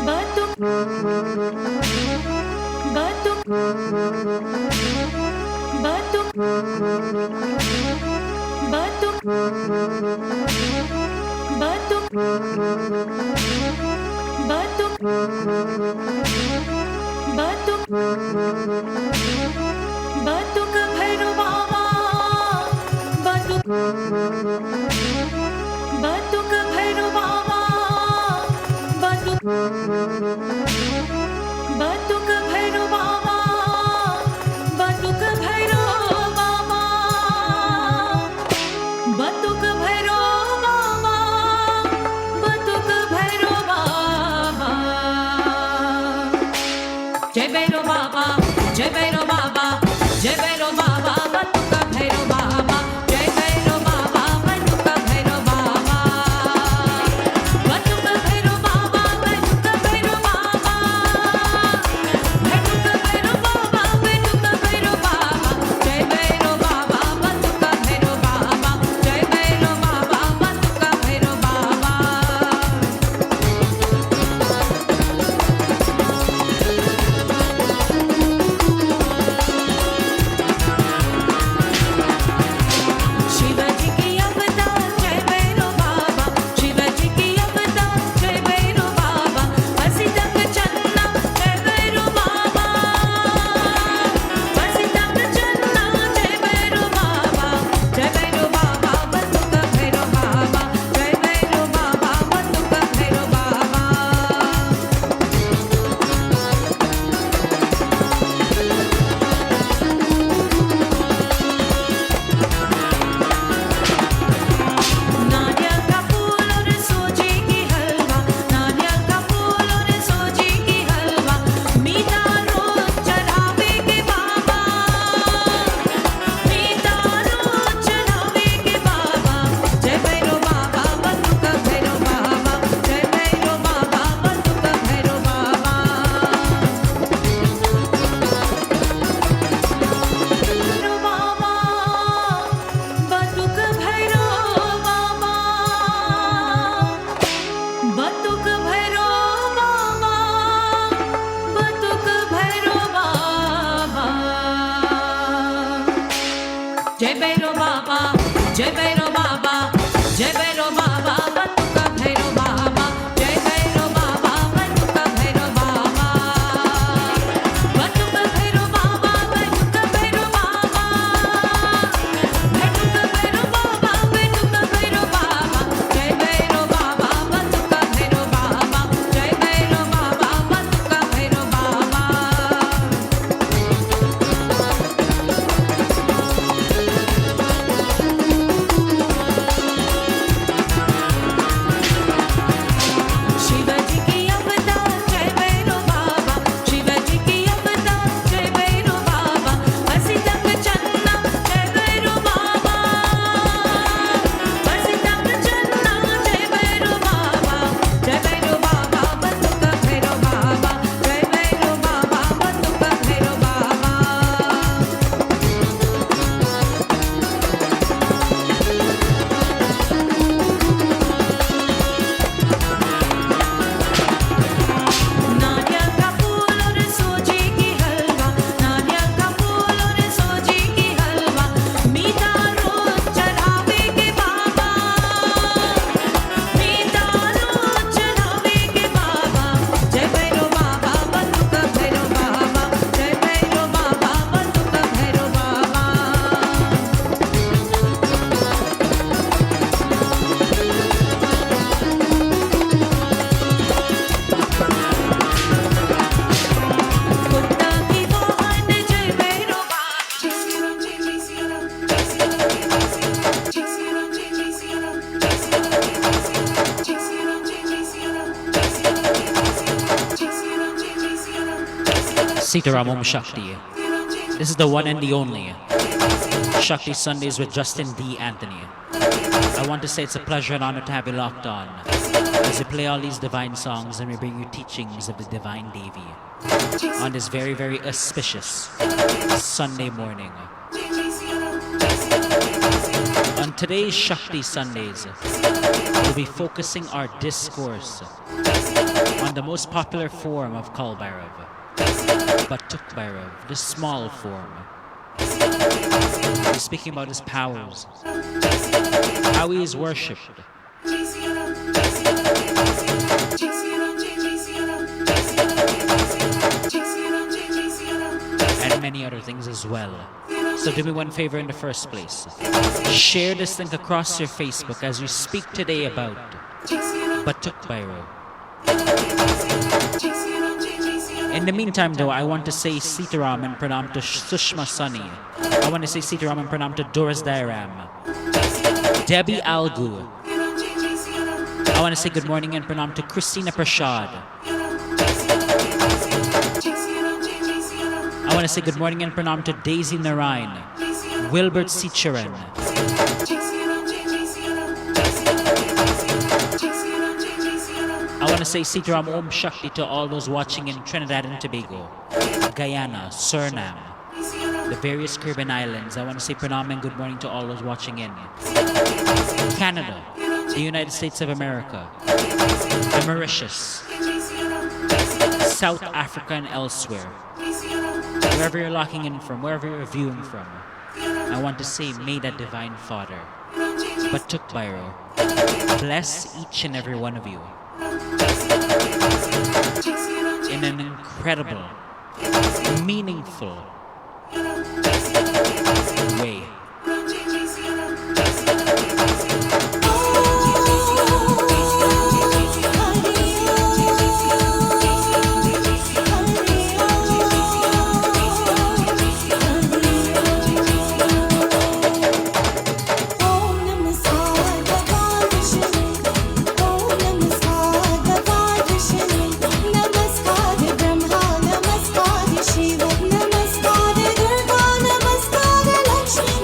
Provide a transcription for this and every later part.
Batuk Bhiro Baba, Batuk, Batuk Bhiro Baba, Batuk, Batuk Bhiro Baba, Batuk Bhiro Baba, Batuk Bhiro Baba, Batuk Bhiro Baba, Jai Bhiro Baba, Jai Bhiro Baba, Jai Bhiro Baba, Batuk Bhiro Baba, Jai Bhiro Baba, Batuk Bhiro Baba, Batuk Bhiro Baba, Batuk Bhiro Baba, Batuk Bhiro Baba, Batuk Bhiro Baba, Jai Bhiro Baba, Batuk Bhiro Baba, Jai Bhiro Baba, Batuk Bhiro Baba. Shivaji की अवतार जय भैरो बाबा, शिवाजी की अवतार जय भैरो बाबा, बसी तक चलना जय भैरो बाबा, बसी तक चलना जय भैरो बाबा, जय भैरो बाबा, बतुक भैरो बाबा, जय भैरो बाबा, बतुक भैरो बाबा। नारियल का फूल और सूजी की हलवा, नारियल का फूल और सूजी की हलवा, मीठा रोज चढ़ावे के बाबा, मीठा रोज चढ़ावे के बाबा, जय भैरो बाबा, बतुक भैरो बाबा, जय भैरो बाबा, बतुक भैरो बाबा। भैरो बाबा, बतुक भैरो बाबा, बतुक भैरो बाबा, बतुक भैरो बाबा। जय भैरो बाबा, जय भैरो बाबा, जय भैरो बाबा, बतुक भैरो बाबा, जय भैरो बाबा, बतुक भैरो बाबा, बतुक भैरो बाबा, बतुक भैरो बाबा, बतुक भैरो बाबा, बतुक भैरो बाबा, जय भैरो बाबा, बतुक भैरो बाबा, जय भैरो बाबा, बतुक भैरो बाबा। शिवाजी की अवतार जय भैरो बाबा, शिवाजी की अवतार जय भैरो बाबा, बसी तक चलना जय भैरो बाबा, बसी तक चलना जय भैरो बाबा, जय भैरो बाबा, बतुक भैरो बाबा, जय भैरो बाबा, बतुक भैरो बाबा। नारियल का फूल और सूजी की हलवा, नारियल का फूल और सूजी की हलवा, मीठा रोज चढ़ावे के बाबा, मीठा रोज चढ़ावे के बाबा, जय भैरो बाबा, बतुक भैरो बाबा, जय भैरो बाबा, बतुक भैरो बाबा। कुत्ता की वाहन जय Bhairo Sitaram Om Shakti. This is the one and the only Shakti Sundays with Justin D. Anthony. I want to say it's a pleasure and honor to have you locked on as we play all these divine songs and we bring you teachings of the Divine Devi on this very, very auspicious Sunday morning. today's Shakti Sundays, we'll be focusing our discourse on the most popular form of Kal Bhairav, Batuk Bhairav, the small form. We're speaking about his powers, how he is worshipped, and many other things as well. So do me one favor in the first place. Share this link across your Facebook as we speak today about Batuk Bhairav. In the meantime though, I want to say Sitaram and Pranam to Sushma Sunny. I want to say Sitaram and Pranam to Doris Dairam, Debbie Algu. I want to say good morning and Pranam to Christina Prashad. I want to say good morning and Pranam to Daisy Narayan, Wilbert Sicharan. I want to say Sitaram Om Shakti to all those watching in Trinidad and Tobago, Guyana, Suriname, the various Caribbean islands. I want to say Pranam and good morning to all those watching in Canada, the United States of America, the Mauritius, South Africa and elsewhere. Wherever you're locking in from, wherever you're viewing from, I want to say, may that Divine Father, Batuk Bhairav, bless each and every one of you in an incredible, meaningful way. Namaskar Durga, Namaskar Lakshmi.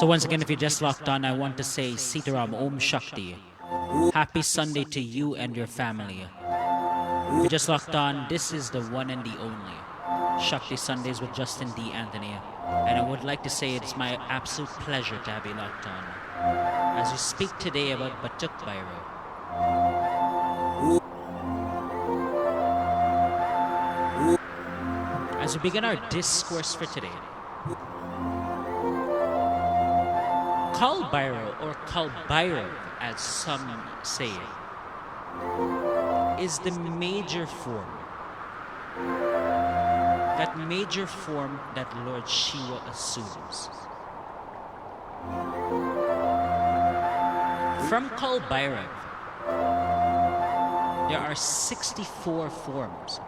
So once again, if you just locked on, I want to say Sitaram Om Shakti. Happy Sunday to you and your family. If you just locked on, this is the one and the only Shakti Sundays with Justin D. Anthony. And I would like to say it's my absolute pleasure to have you locked on as we speak today about Batuk Bhiro. As we begin our discourse for today, Kal Bhiro, or Kal Bhiro as some say, is the major form. That major form that Lord Shiva assumes. From Kal Bhiro, there are 64 forms.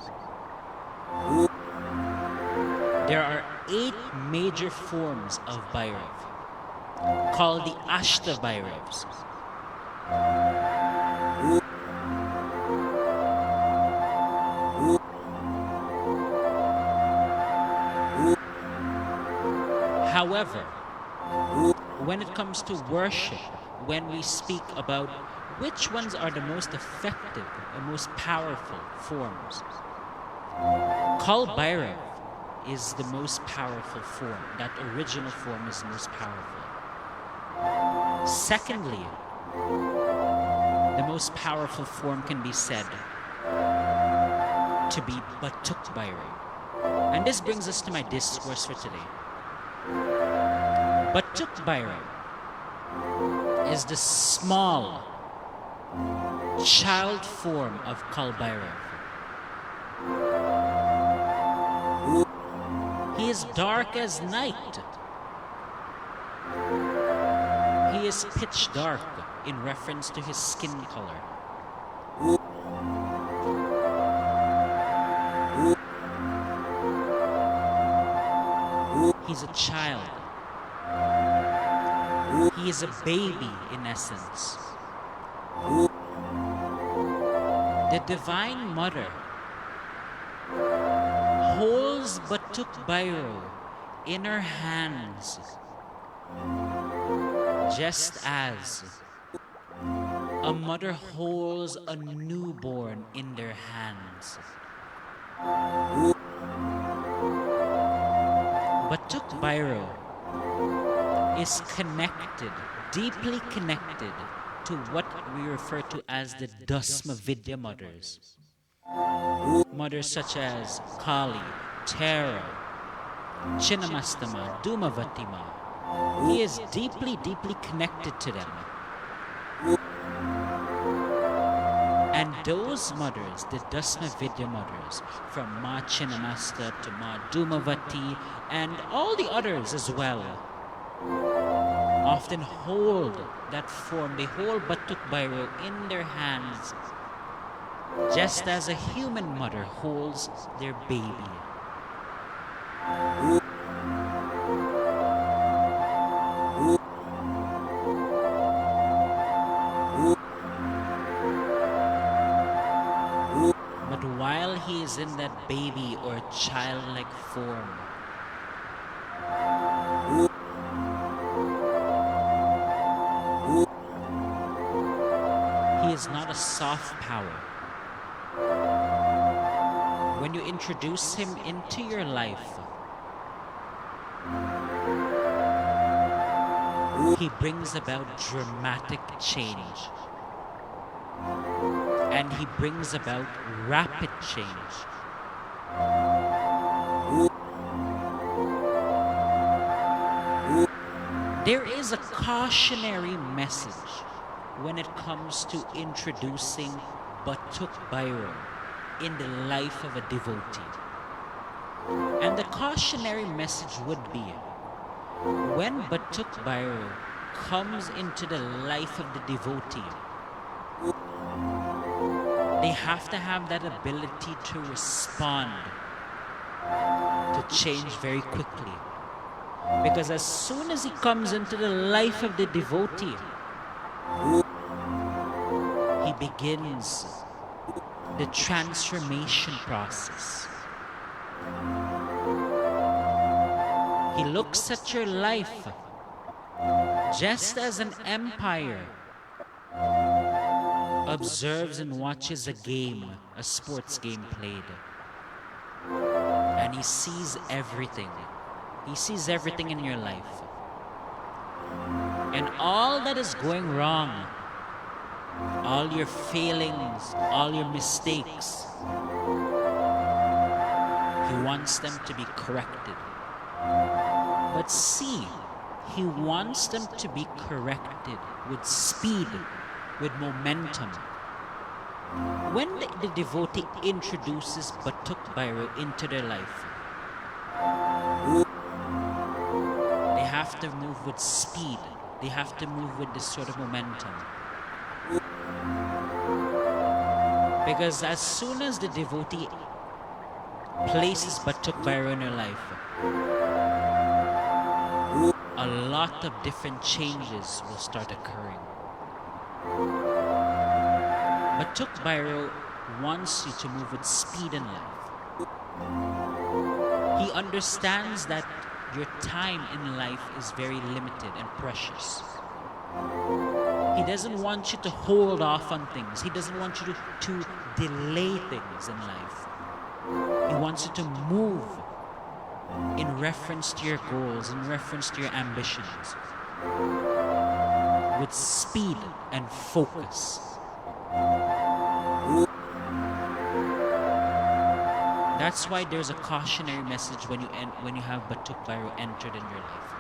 There are 8 major forms of Bhairav, called the Ashta Bhairavs. However, when it comes to worship, when we speak about which ones are the most effective and most powerful forms, Kal Bhairav is the most powerful form. That original form is the most powerful. Secondly, the most powerful form can be said to be Batuk Bhiro. And this brings us to my discourse for today. Batuk Bhiro is the small child form of Kal Bhairav. He is dark as night. He is pitch dark in reference to his skin color. He's a child. He is a baby in essence. The Divine Mother holds Batuk Bhiro in her hands, just as a mother holds a newborn in their hands. Batuk Bhiro is connected, deeply connected to what we refer to as the Dasma Vidya mothers. Mothers such as Kali, Tara, Chinnamastama, Dhumavatima. He is deeply, deeply connected to them. And those mothers, the Dasma Vidya mothers, from Ma Chinnamasta to Ma Dhumavati, and all the others as well, often hold that form. They hold Batuk Bhiro in their hands, just as a human mother holds their baby. But while he is in that baby or childlike form, he is not a soft power. When you introduce him into your life, he brings about dramatic change. And he brings about rapid change. There is a cautionary message when it comes to introducing Batuk Bhiro in the life of a devotee. And the cautionary message would be, when Batuk Bhiro comes into the life of the devotee, they have to have that ability to respond, to change very quickly. Because as soon as he comes into the life of the devotee, he begins the transformation process. He looks at your life Just as an empire observes and watches a game, a sports game played, and he sees everything. He sees everything in your life. And all that is going wrong, all your failings, all your mistakes, he wants them to be corrected. But see, he wants them to be corrected with speed, with momentum. When the devotee introduces Batuk Bhiro into their life, they have to move with speed. They have to move with this sort of momentum. Because as soon as the devotee places Batuk Bhiro in their life, a lot of different changes will start occurring. Batuk Bhiro wants you to move with speed in life. He understands that your time in life is very limited and precious. He doesn't want you to hold off on things. He doesn't want you to delay things in life. He wants you to move in reference to your goals, in reference to your ambitions, with speed and focus. That's why there's a cautionary message when you have Batuk Bhiro entered in your life.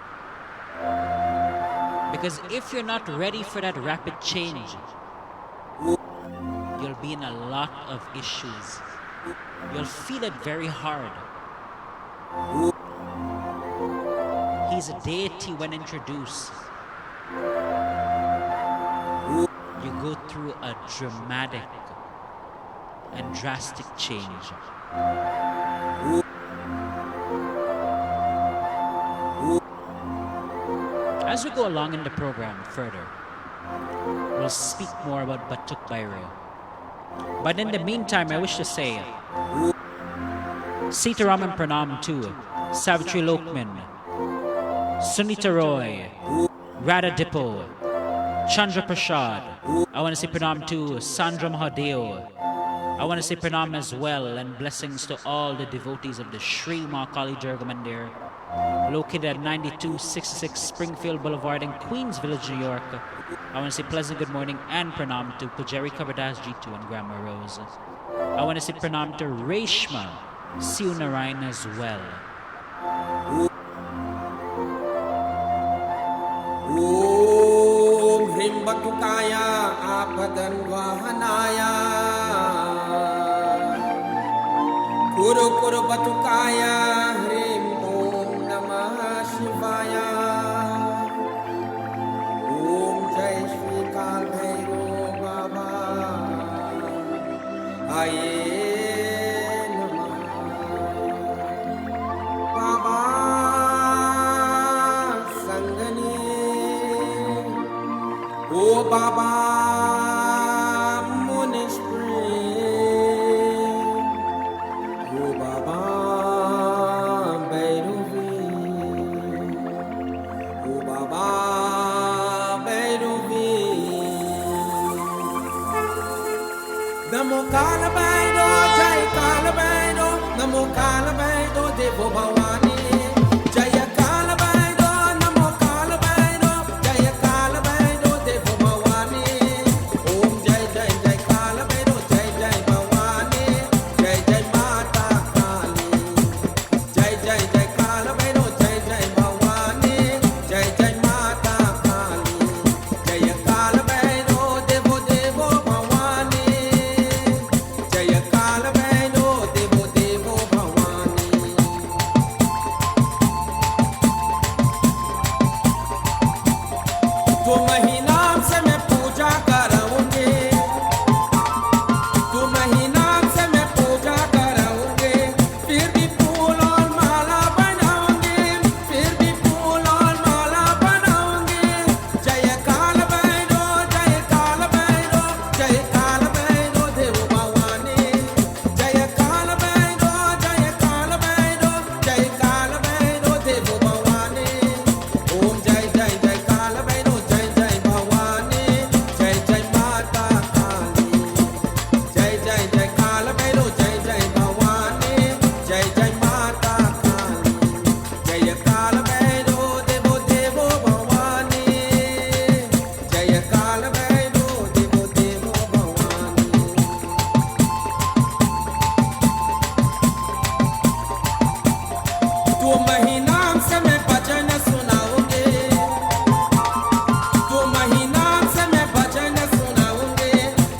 Because if you're not ready for that rapid change, you'll be in a lot of issues. You'll feel it very hard. He's a deity when introduced. You go through a dramatic and drastic change. As we go along in the program further, we'll speak more about Batuk Bhiro. But in the meantime, I wish to say Sitaraman Pranam to Savitri Lokman, Sunita Roy, Radha Dippo, Chandra Prasad. I want to say Pranam to Sandra Mahadeo. I want to say Pranam as well and blessings to all the devotees of the Sri Mahakali Durga Mandir, located at 9266 Springfield Boulevard in Queens Village, New York. I want to say pleasant good morning and Pranam to Pujari Kavirdas G2 and Grandma Rose. I want to say Pranam to Reshma Siu Narayan as well. Om Hrim Batukaya Apadan Vahanaya Kuru Kuru Batukaya Hrim Om Namah Shivaya Om Jai Shri Kal Bhairo Baba Aye Namah Baba Sangani Oh Baba Moon Spring Oh Baba Bairuvi Oh Baba Bairuvi Namo Kala Baido Jai Kala Baido Namo Kala Baido Devo Bhavani Jaya Kala Baido Namo Kala Baido Jaya Kala Baido Devo Bhavani ही नाम से मैं भजन सुनाऊंगे, तुम ही नाम से मैं भजन सुनाऊंगे,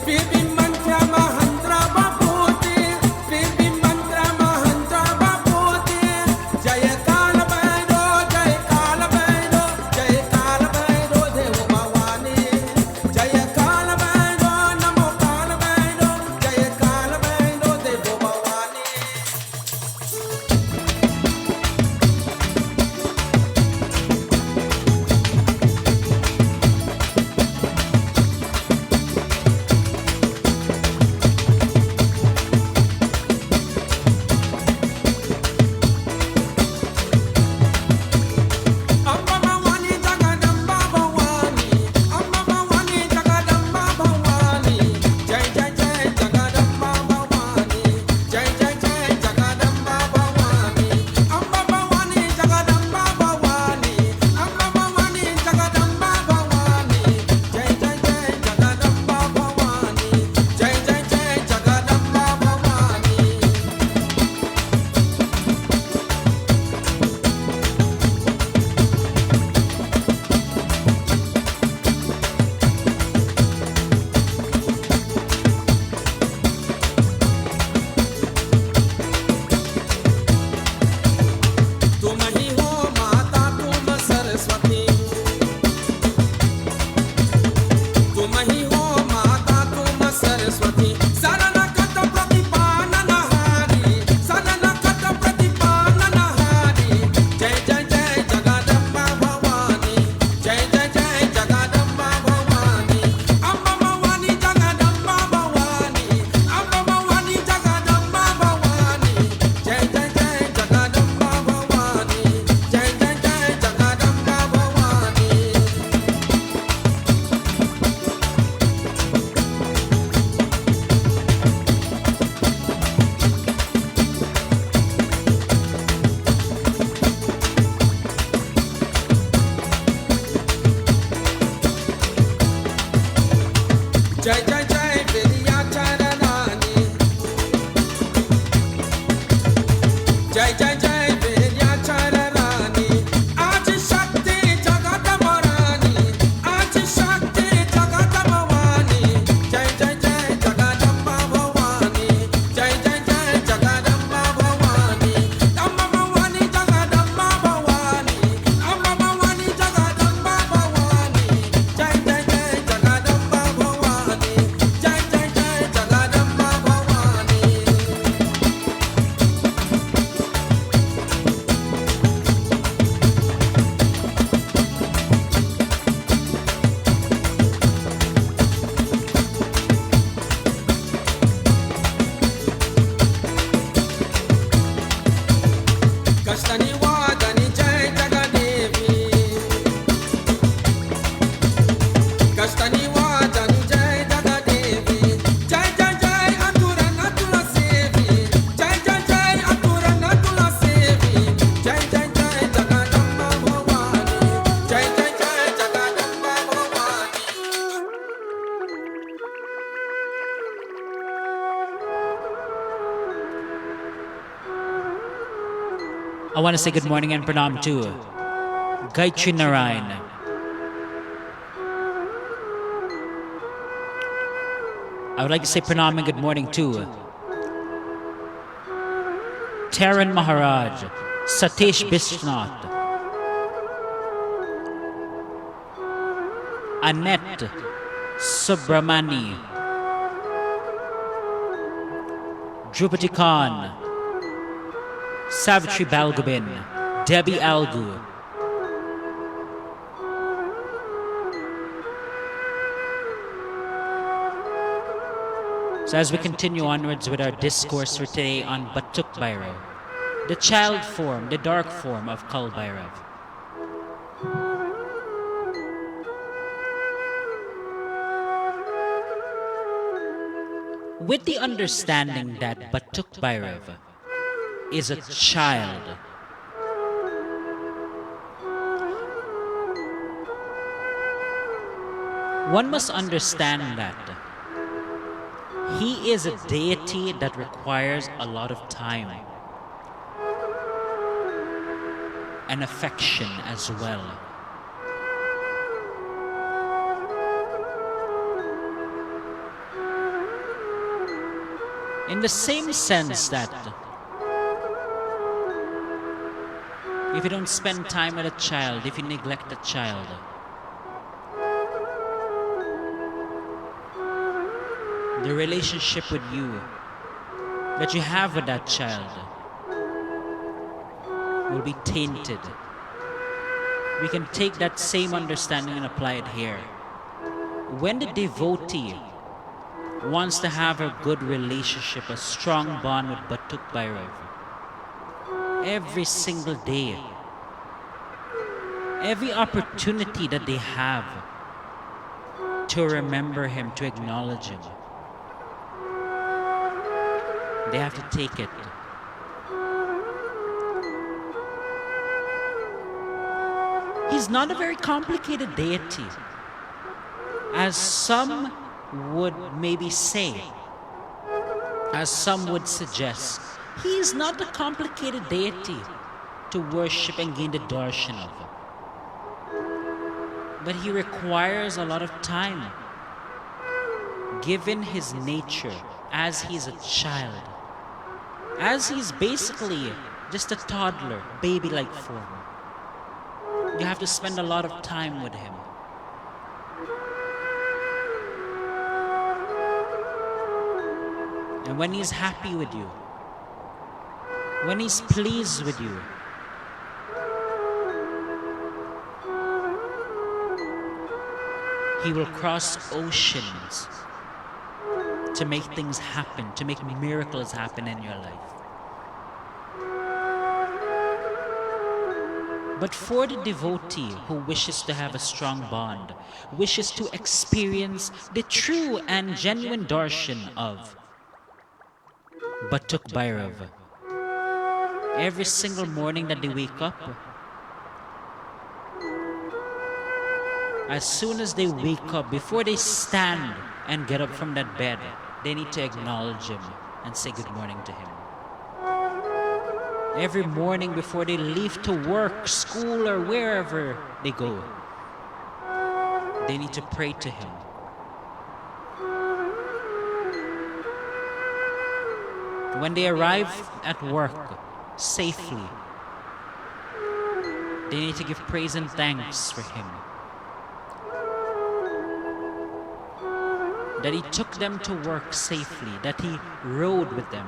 फिर भी मंत्र मंत्र बबूते, फिर भी मंत्र मंत्र बबूते। जय काल भैरो, जय काल भैरो, जय काल भैरो देव भवानी, जय काल भैरो, नमो काल भैरो, जय काल भैरो देव भवानी। अम्बा भवानी जगदम्बा भवानी, अम्बा भवानी जगदम्बा भवानी, जय जय जय जगदम्बा भवानी, जय जय जय जगदम्बा भवानी। अम्बा भवानी जगदम्बा भवानी, अम्बा भवानी जगदम्बा भवानी, जय जय जय जगदम्बा भवानी, जय जय जय जगदम्बा भवानी। तुम ही हो माता तुम सरस्वती, तुम ही हो माता तुम सरस्वती, शरणकट प्रतिपालनहारी, शरणकट प्रतिपालनहारी। जय जय जय जगदम्बा भवानी, जय जय जय जगदम्बा भवानी। अम्बा भवानी जगदम्बा भवानी, अम्बा भवानी जगदम्बा भवानी, जय जय जय जगदम्बा भवानी, जय जय जय जगदम्बा भवानी। जय जय जय विद्याचर रानी, जय जय जय विद्याचर रानी। आज शक्ति जगत रानी, आज शक्ति जगत भवानी, जय जय जय जगदम्बा भवानी, जय जय जय जगदम्बा भवानी। अम्बा भवानी जगदम्बा भवानी, अम्बा भवानी जगदम्बा भवानी, जय जय जय जगदम्बा भवानी, जय जय जय जगदम्बा भवानी। कष्टनि वादनि जय जगदेवी, कष्टनि वादनि जय जगदेवी, जय जय जय अतुर नतुल सेवी, जय जय जय अतुर नतुल सेवी, जय जय जय जगदम्बा भवानी, जय जय जय Jagdamba Bhavani. I want to say good morning and pranam to Gayatri Narayan. I would like to say pranam and good morning to Taran Maharaj, Satish Biswanath, Annette Subramani, Drupadi Khan, Savitri Balgobin, Debbie Algu. So as we continue onwards with our discourse for today on Batuk Bhiro, the child form, the dark form of Kal Bhairav. With the understanding that Batuk Bhairav is a child, one must understand that he is a deity that requires a lot of time. and affection as well. In the same sense that if you don't spend time with a child, if you neglect a child, the relationship with you that you have with that child will be tainted. We can take that same understanding and apply it here. When the devotee wants to have a good relationship, a strong bond with Batuk Bhairav, every single day, every opportunity that they have to remember him, to acknowledge him, they have to take it. He's not a very complicated deity, as some would maybe say, as some would suggest. He is not a complicated deity to worship and gain the darshan of. But he requires a lot of time, given his nature, as he's a child, as he's basically just a toddler, baby-like form. You have to spend a lot of time with him. And when he's happy with you, when he's pleased with you, he will cross oceans to make things happen, to make miracles happen in your life. But for the devotee who wishes to have a strong bond, wishes to experience the true and genuine darshan of Batuk Bhairav, every single morning that they wake up, as soon as they wake up, before they stand and get up from that bed, they need to acknowledge him and say good morning to him. Every morning before they leave to work, school, or wherever they go, they need to pray to him. When they arrive at work safely, they need to give praise and thanks for him, that he took them to work safely, that he rode with them.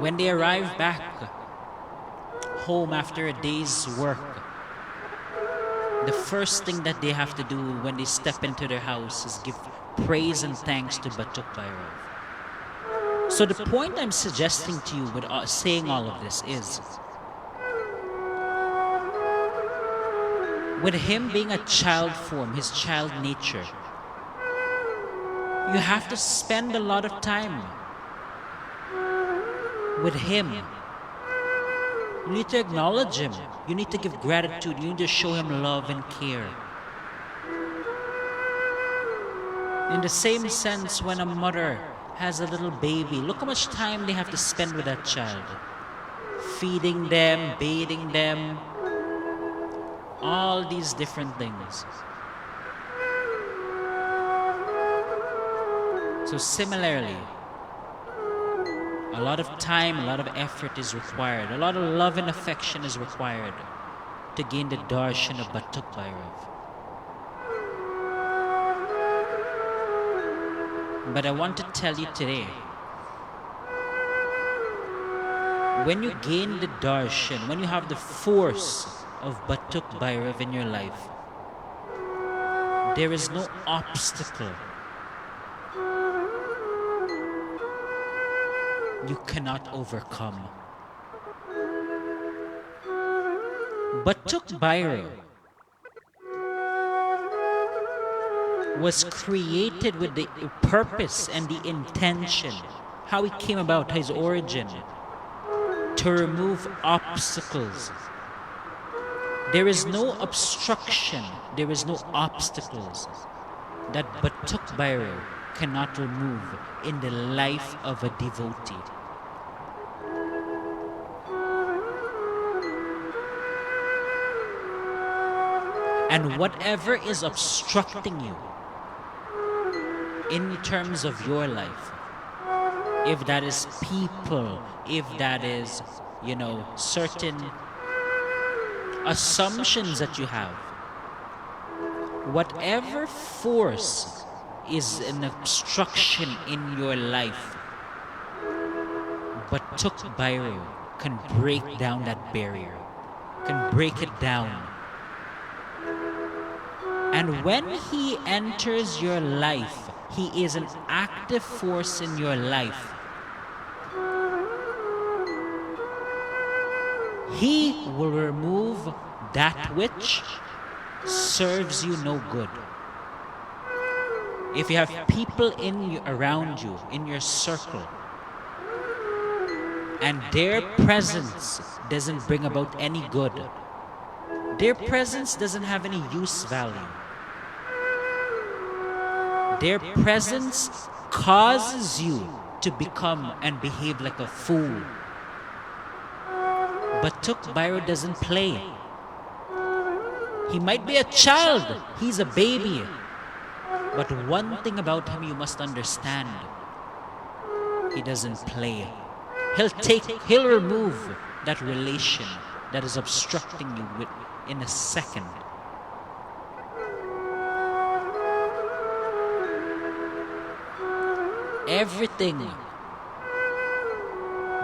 When they arrive back home after a day's work, the first thing that they have to do when they step into their house is give praise and thanks to Batuk Bhairav. So the point I'm suggesting to you with saying all of this is, with him being a child form, his child nature, you have to spend a lot of time with him. You need to acknowledge him. You need to give gratitude. You need to show him love and care. In the same sense, when a mother has a little baby, look how much time they have to spend with that child. Feeding them, bathing them, all these different things. So similarly, a lot of time, a lot of effort is required. A lot of love and affection is required to gain the darshan of Batuk Bhairav. But I want to tell you today, when you gain the darshan, when you have the force of Batuk Bhairav in your life, there is no obstacle you cannot overcome. Batuk Bhairav was created with the purpose and the intention, how it came about, his origin, to remove obstacles. There is no obstruction, there is no obstacles that Batuk Bhairav cannot remove in the life of a devotee. And whatever is obstructing you in terms of your life, if that is people, if that is, certain assumptions that you have, whatever force is an obstruction in your life, Batuk Bhiro can break down that barrier, can break it down. And when he enters your life, he is an active force in your life. He will remove that which serves you no good. If you have people around you, in your circle, and their presence doesn't bring about any good, their presence doesn't have any use value, their presence causes you to become and behave like a fool. Batuk Bhiro doesn't play. He might be a child, he's a baby. But one thing about him you must understand, he doesn't play. He'll remove that relation that is obstructing you in a second. Everything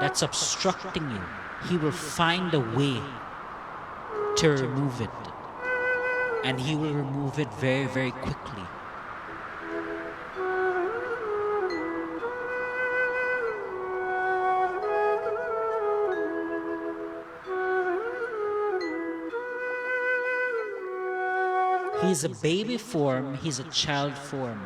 that's obstructing you, he will find a way to remove it. And he will remove it very, very quickly. He's a baby form, he's a child form.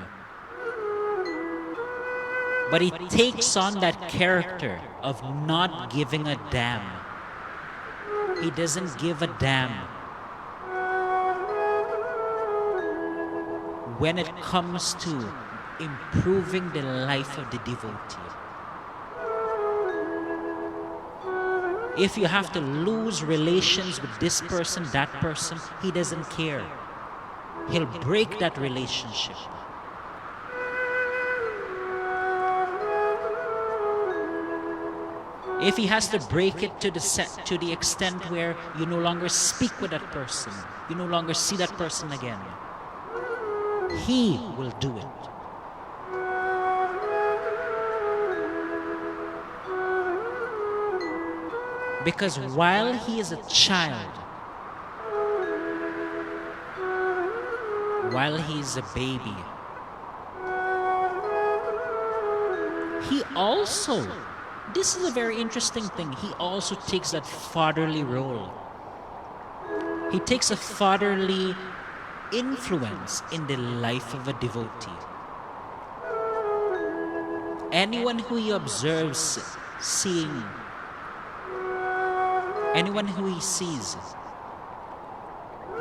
But he takes on that character of not giving a damn. He doesn't give a damn when it comes to improving the life of the devotee. If you have to lose relations with this person, that person, he doesn't care. He'll break that relationship. If he has to break it to the extent where you no longer speak with that person, you no longer see that person again, he will do it. Because while he is a child, while he is a baby, he also, this is a very interesting thing, he also takes that fatherly role. He takes a fatherly influence in the life of a devotee. Anyone who he observes anyone who he sees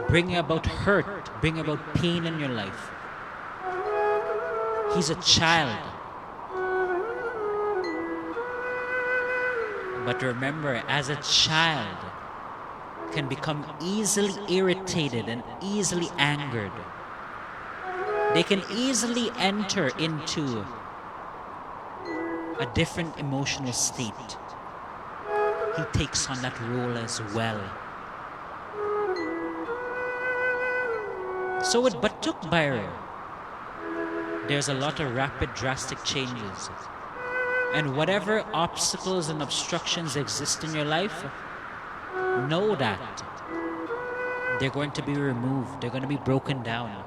bringing about hurt, bringing about pain in your life, he's a child. But remember, as a child can become easily irritated and easily angered. They can easily enter into a different emotional state. He takes on that role as well. So with Batuk Bhiro, there's a lot of rapid, drastic changes. And whatever obstacles and obstructions exist in your life, know that they're going to be removed, they're going to be broken down.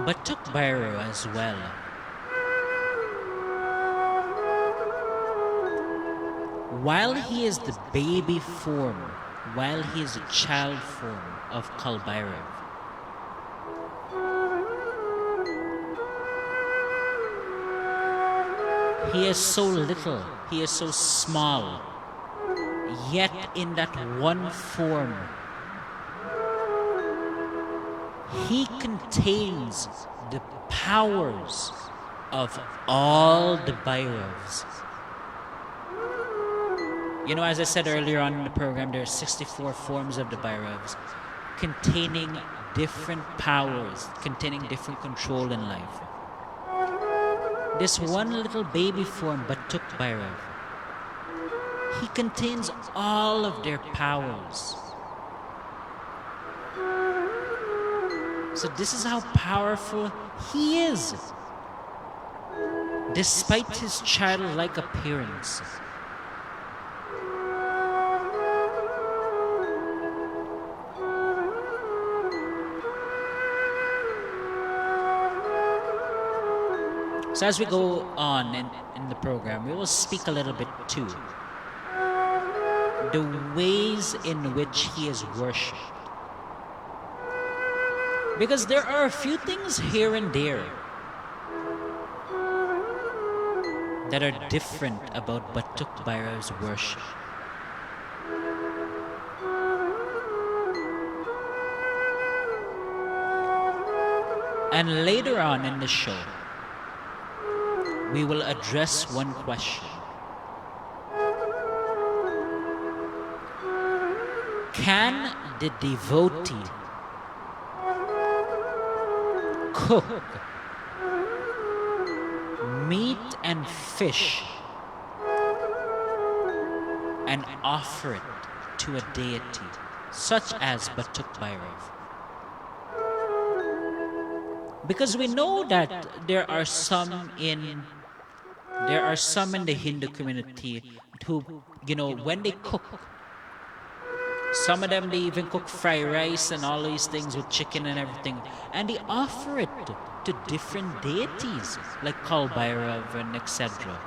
Batuk Bhiro as well. While he is the baby form, while he is a child form of Kalbhairav. He is so little, he is so small, yet in that one form, he contains the powers of all the Bhairavs. You know, as I said earlier on in the program, there are 64 forms of the Bhairavs containing different powers, containing different control in life. This one little baby form, Batuk Bhairav, he contains all of their powers. So this is how powerful he is, despite his childlike appearance. So as we go on in the program, we will speak a little bit too the ways in which he is worshipped. Because there are a few things here and there that are different about Batuk Bhairav's worship. And later on in the show, we will address one question. Can the devotee cook meat and fish and offer it to a deity such as Batuk Bhairav? Because we know that there are some in the Hindu community who, you know, when they cook, some of them, they even cook fried rice and all these things with chicken and everything, and they offer it to different deities like Kalbhairav and etc.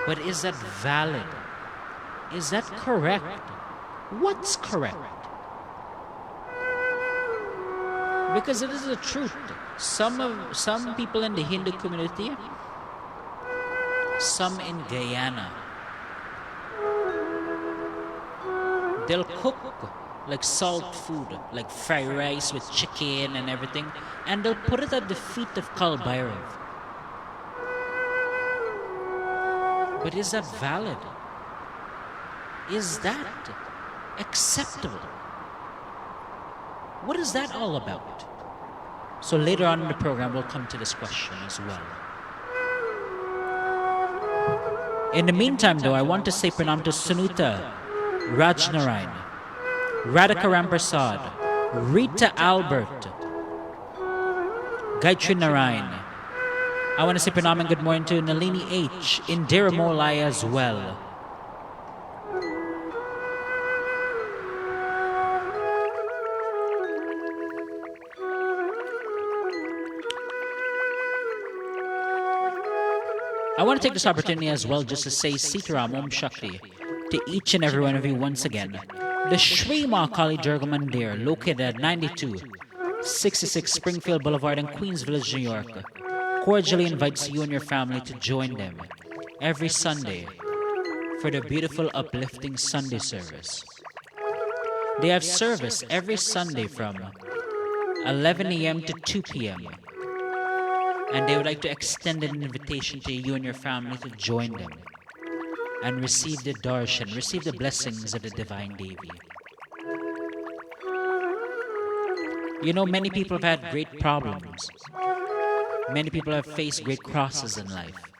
But is that valid? Is that correct? What's correct? Because it is the truth. Some people in the Hindu community, some in Guyana, they'll cook like salt food, like fried rice with chicken and everything, and they'll put it at the feet of Kalbhairav. But is that valid? Is that acceptable? What is that all about? So later on in the program, we'll come to this question as well. In the meantime, though, I want to say pranam to Sunuta, Rajnarayan, Radhika Ramprasad, Rita Albert, Gayatri Narayan. I want to say pranam and good morning to Nalini H, Indira Molai as well. I want to take this opportunity as well just to say Sitaram Om Shakti to each and every one of you once again. The Shri Mahakali Durga Mandir, located at 9266 Springfield Boulevard in Queens Village, New York, cordially invites you and your family to join them every Sunday for the beautiful uplifting Sunday service. They have service every Sunday from 11 a.m. to 2 p.m. And they would like to extend an invitation to you and your family to join them and receive the darshan, receive the blessings of the Divine Devi. You know, many people have had great problems. Many people have faced great crosses in life.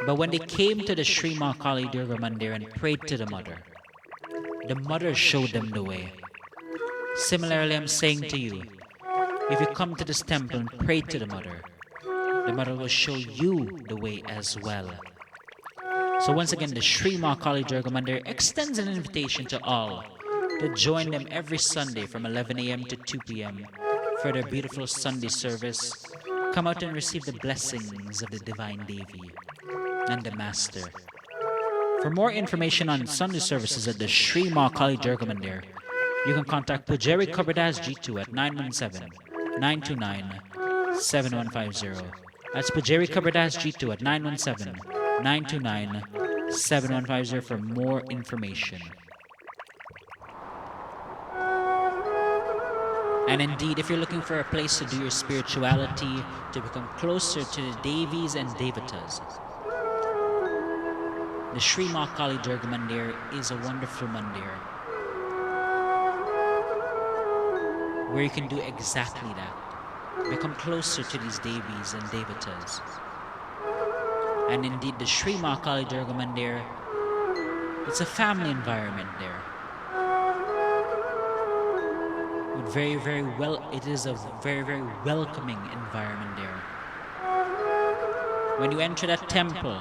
But when they came to the Shri Mahakali Durga Mandir and prayed to the mother showed them the way. Similarly, I'm saying to you, if you come to this temple and pray to the mother will show you the way as well. So once again, the Shri Mahakali Durga Mandir extends an invitation to all to join them every Sunday from 11 a.m. to 2 p.m. for their beautiful Sunday service. Come out and receive the blessings of the Divine Devi. and the Master. For more information on Sunday services at the Sri Mahakali Durga Mandir, you can contact Pujari Kavirdas G2 at 917-929-7150. That's Pujari Kavirdas G2 at 917-929-7150 for more information. And indeed, if you're looking for a place to do your spirituality, to become closer to the Devis and Devatas, the Sri Mahakali Durga Mandir is a wonderful mandir where you can do exactly that. Become closer to these Devis and Devatas. And indeed, the Sri Mahakali Durga Mandir, it's a family environment there. It is a very, very welcoming environment there. When you enter that temple,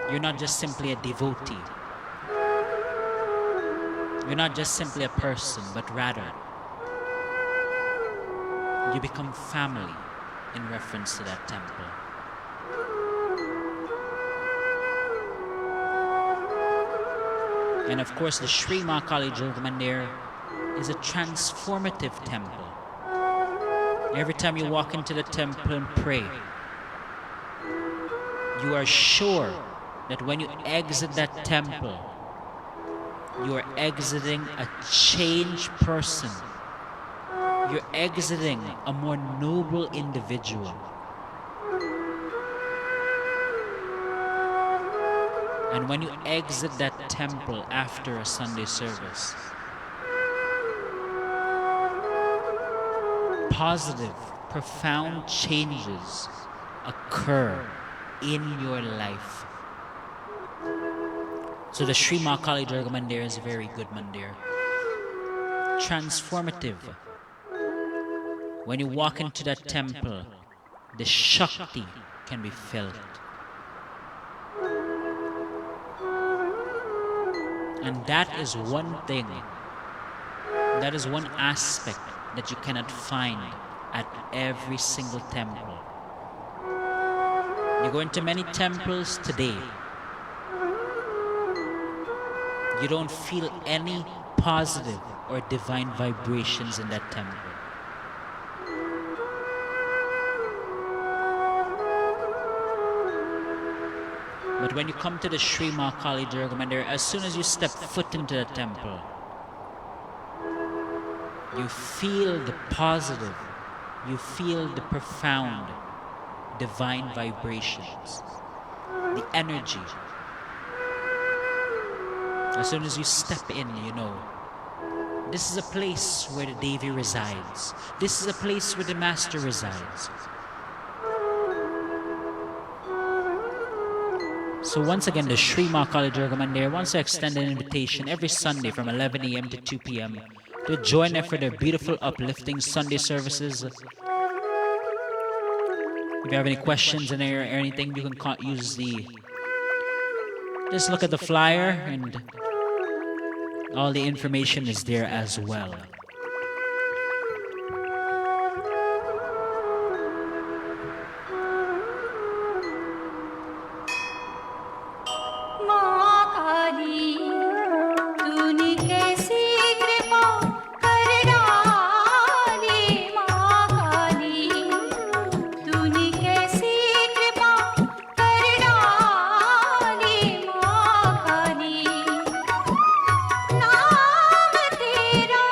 you're not just simply a devotee. You're not just simply a person, but rather, you become family in reference to that temple. And of course, the Sri Mahakali Durga Mandir is a transformative temple. Every time you walk into the temple and pray, you are sure that when you exit that temple, you are exiting a changed person. You're exiting a more noble individual. And when you exit that temple after a Sunday service, positive, profound changes occur in your life. So the Sri Mahakali Durga Mandir is a very good mandir. Transformative. When you walk into that temple, the Shakti can be felt. And that is one thing, that is one aspect that you cannot find at every single temple. You go into many temples today, you don't feel any positive or divine vibrations in that temple. But when you come to the Sri Mahakali Durga Mandir, as soon as you step foot into the temple, you feel the positive, you feel the profound divine vibrations, the energy. As soon as you step in, you know, this is a place where the Devi resides. This is a place where the Master resides. So once again, the Sri Mahakali Durga Mandir wants to extend an invitation every Sunday from 11 a.m. to 2 p.m. to join them for their beautiful, uplifting Sunday services. If you have any questions in there or anything, you can use just look at the flyer and all the information is there as well. माँ काली तूने कैसी कृपा कर डाली माँ काली तूने कैसी कृपा कर डाली माँ काली नाम तेरा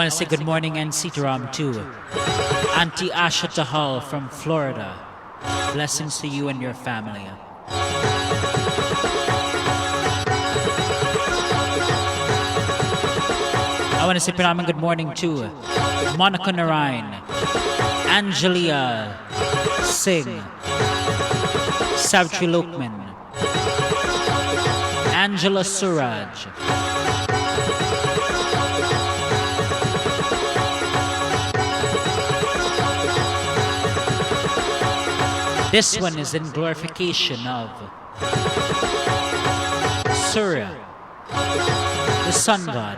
want to say good morning and Sitaram to Auntie Asha Tahal from Florida. Blessings to you and your family. I want to say Pinaman good morning to Monica Narayan, Angelia Singh, Savitri Lokman, Angela Suraj, this one is in glorification of Surya, the sun god.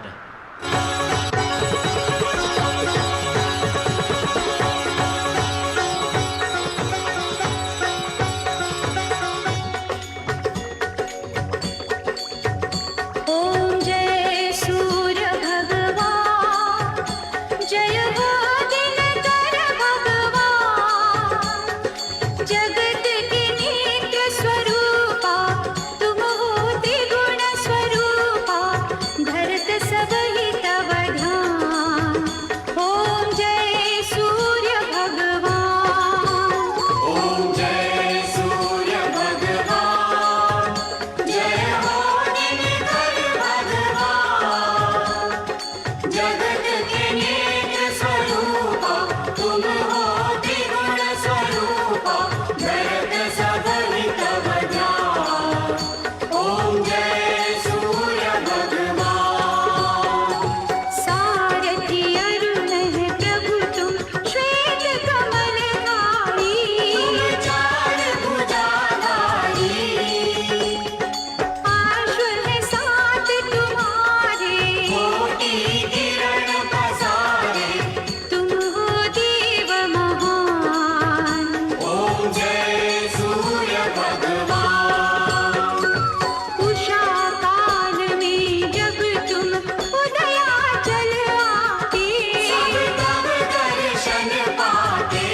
ॐ जय सूर्य भगवान जय हो दिनकर भगवान जगत के नित्य स्वरूपा तुम हो त्रिगुण स्वरूपा धरत सब ही तव ध्यान ॐ जय सूर्य भगवान ॐ जय सूर्य भगवान जय हो दिनकर भगवान जगत के नित्य स्वरूपा तुम हो त्रिगुण स्वरूपा धरत सब ही तव ध्यान ॐ जय सूर्य भगवान सारथि अरुण है प्रभु तुम श्वेत कमलधारी तुम चार भुजाधारी आश्व है साथ तुम्हारे कोटि किरण पसारे तुम हो देव महान ॐ जय सूर्य भगवान उषा काल में जब तुम उदयाचल आते सब तब दर्शन पाते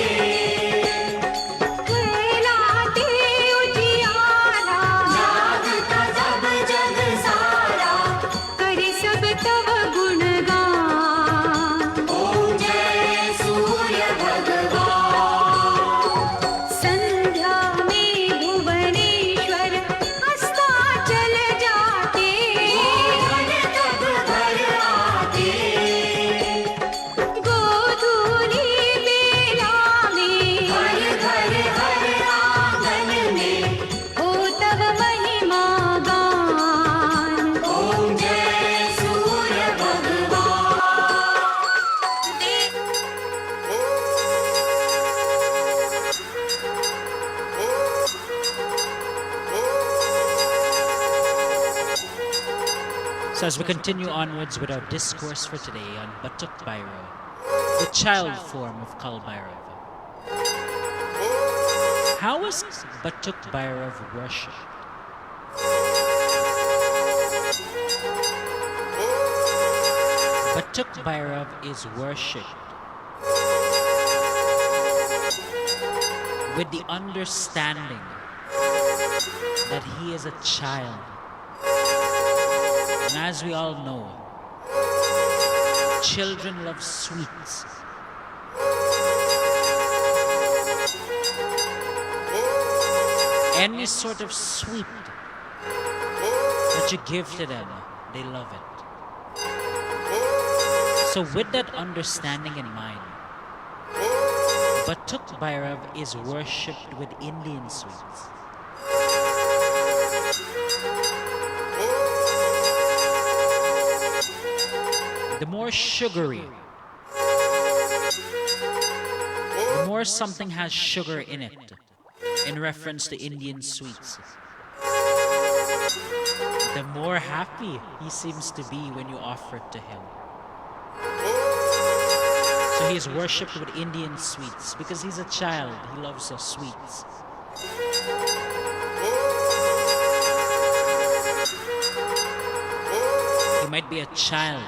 कहलाते उजियारा जागता सब जग सारा करे सब तव गुणगान ॐ जय सूर्य भगवान संध्या में भुवनेश्वर अस्ताचल जाते घन तब घर आते गोधूली बेला में हर घर हर आंगन में हो तब महिमा गान ॐ जय सूर्य भगवान So as we continue onwards with our discourse for today on Batuk Bhiro, the child form of Kal Bhairav. How is Batuk Bhairav worshipped? Batuk Bhairav is worshipped with the understanding that he is a child. And as we all know, children love sweets. Any sort of sweet that you give to them, they love it. So with that understanding in mind, Batuk Bhairav is worshipped with Indian sweets. The more sugary, the more something has sugar in it, in reference to Indian sweets, the more happy he seems to be when you offer it to him. So he is worshipped with Indian sweets because he's a child, he loves the sweets. He might be a child,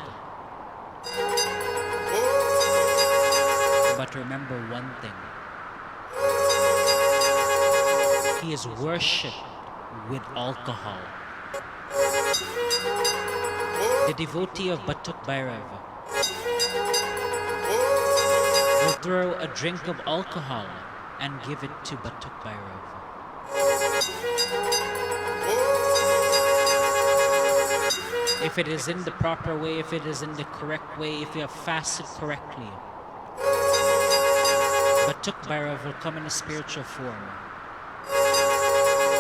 but remember one thing. He is worshipped with alcohol. The devotee of Batuk Bhairav will throw a drink of alcohol and give it to Batuk Bhairav. If it is in the proper way, if it is in the correct way, if you have fasted correctly, Batuk Bhairav will come in a spiritual form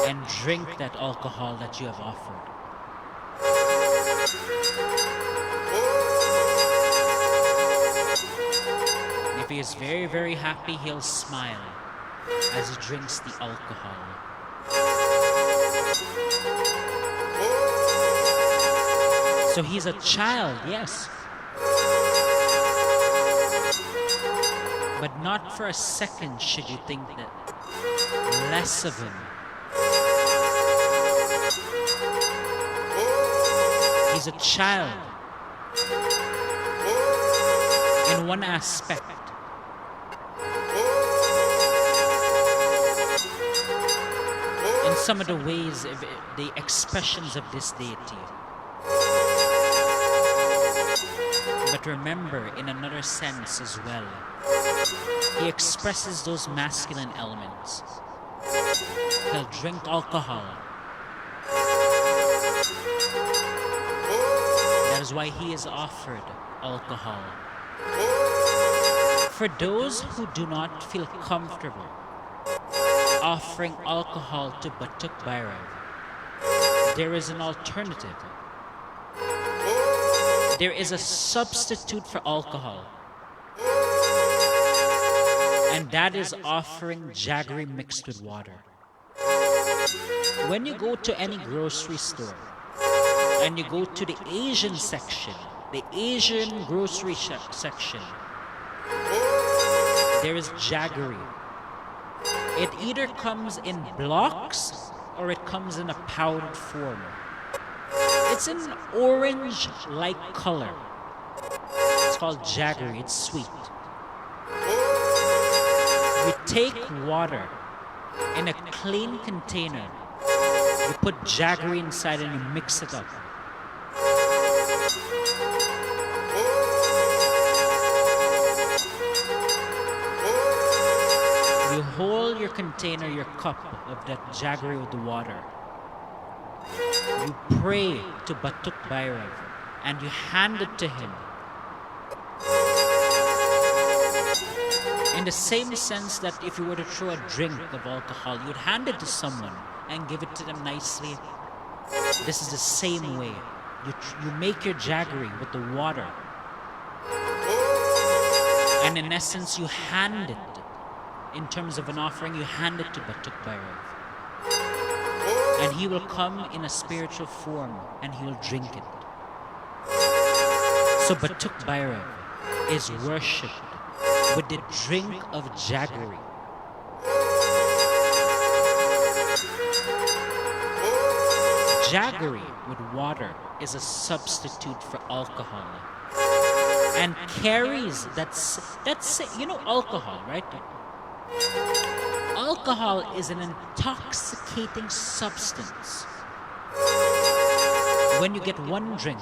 and drink that alcohol that you have offered. If he is very, very happy, he'll smile as he drinks the alcohol. So he's a child, yes. But not for a second should you think that less of him. He's a child in one aspect. In some of the ways, the expressions of this deity. But remember, in another sense as well, he expresses those masculine elements. He'll drink alcohol. That is why he is offered alcohol. For those who do not feel comfortable offering alcohol to Batuk Bhairav, there is an alternative. There is a substitute for alcohol, and that is offering jaggery mixed with water. When you go to any grocery store and you go to the Asian section, the Asian grocery section, there is jaggery. It either comes in blocks or it comes in a powdered form. It's an orange-like color. It's called jaggery. It's sweet. You take water in a clean container. You put jaggery inside and you mix it up. You hold your container, your cup of that jaggery with the water. You pray to Batuk Bhairav and you hand it to him. In the same sense that if you were to throw a drink of alcohol, you'd hand it to someone and give it to them nicely. This is the same way. You make your jaggery with the water. And in essence, you hand it. In terms of an offering, you hand it to Batuk Bhairav. And he will come in a spiritual form and he will drink it. So Batuk Bhairav is worshipped with the drink of jaggery. Jaggery with water is a substitute for alcohol. And carries that's alcohol, right? Alcohol is an intoxicating substance. When you get one drink,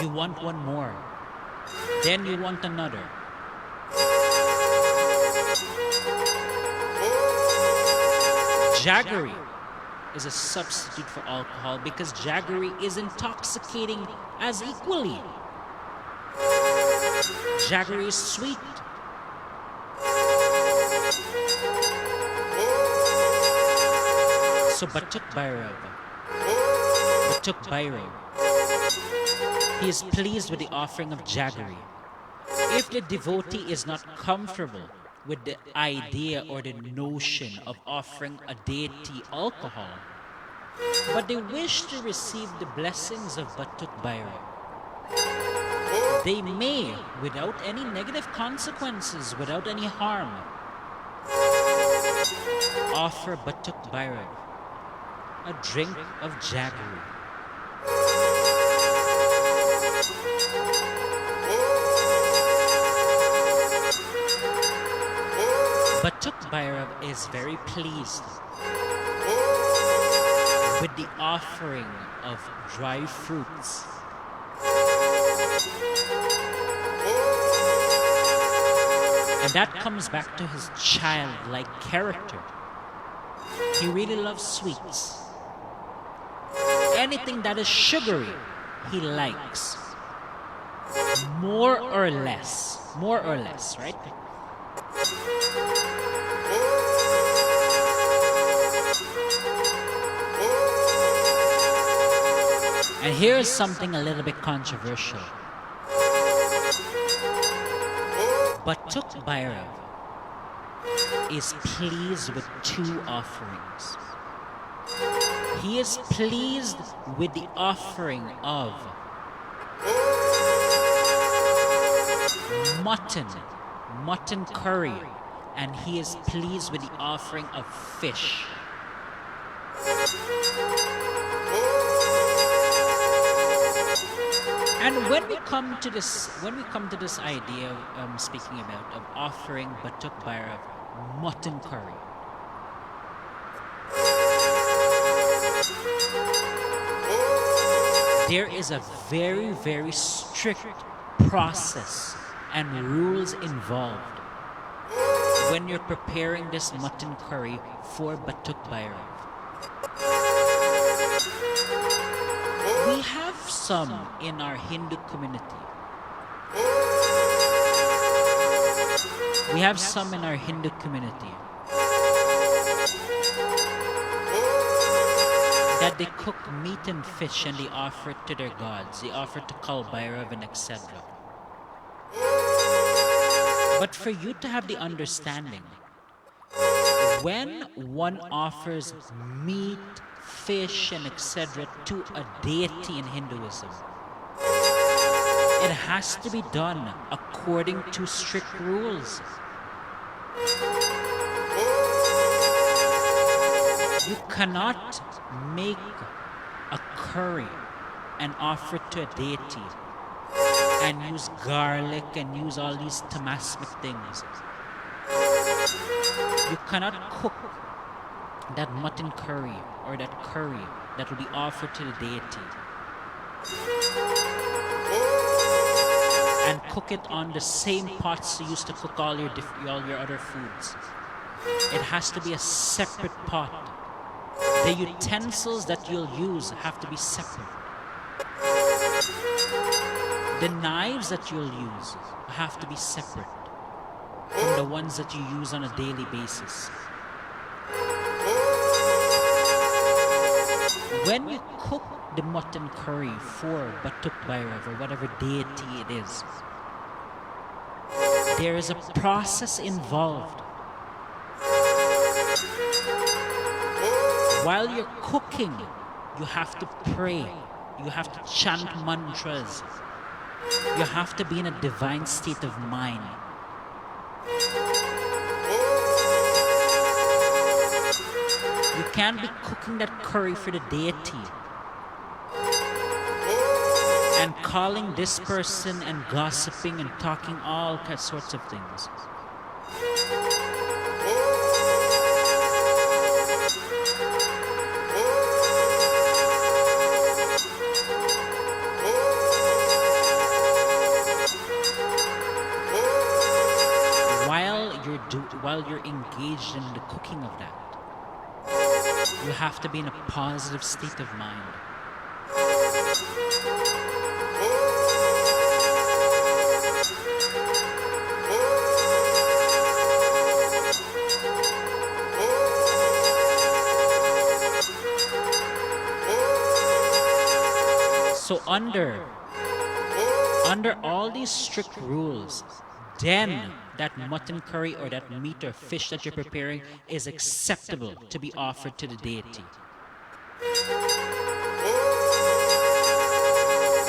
you want one more. Then you want another. Jaggery is a substitute for alcohol because jaggery is intoxicating as equally. Jaggery is sweet. So Batuk Bhairav, he is pleased with the offering of jaggery. If the devotee is not comfortable with the idea or the notion of offering a deity alcohol, but they wish to receive the blessings of Batuk Bhairav, they may, without any negative consequences, without any harm, offer Batuk Bhairav a drink of jaggery. Batuk Bhairav is very pleased with the offering of dry fruits. And that comes back to his childlike character. He really loves sweets. Anything that is sugary, he likes. More or less. More or less, right? And here's something a little bit controversial. Batuk Bhairav is pleased with two offerings. He is pleased with the offering of mutton curry, and he is pleased with the offering of fish. And when we come to this idea, speaking about of offering Batuk Bhairav mutton curry, there is a very, very strict process and rules involved when you're preparing this mutton curry for Batuk Bhairav. We have some in our Hindu community. That they cook meat and fish and they offer it to their gods. They offer it to Kal Bhairav and etc. But for you to have the understanding, when one offers meat, fish and etc. to a deity in Hinduism, it has to be done according to strict rules. You cannot make a curry and offer it to a deity and use garlic and use all these tamasmic things. You cannot cook that mutton curry or that curry that will be offered to the deity and cook it on the same pots you used to cook all your other foods. It has to be a separate pot. The utensils that you'll use have to be separate. The knives that you'll use have to be separate from the ones that you use on a daily basis. When you cook the mutton curry for Batuk Bhairav or whatever deity it is, there is a process involved. While you're cooking, you have to pray, you have to chant mantras, you have to be in a divine state of mind. You can't be cooking that curry for the deity and calling this person and gossiping and talking all sorts of things. While you're engaged in the cooking of that, you have to be in a positive state of mind. So under all these strict rules, then that mutton curry or that meat or fish that you're preparing is acceptable to be offered to the deity.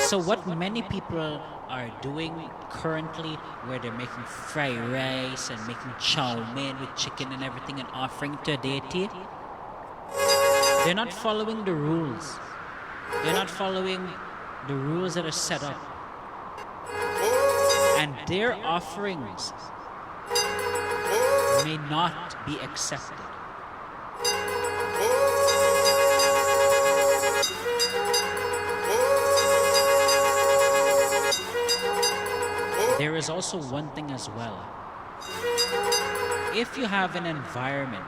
So what many people are doing currently, where they're making fried rice and making chow mein with chicken and everything and offering it to a deity, they're not following the rules. They're not following the rules that are set up. And their offerings may not be accepted. There is also one thing as well. if you have an environment,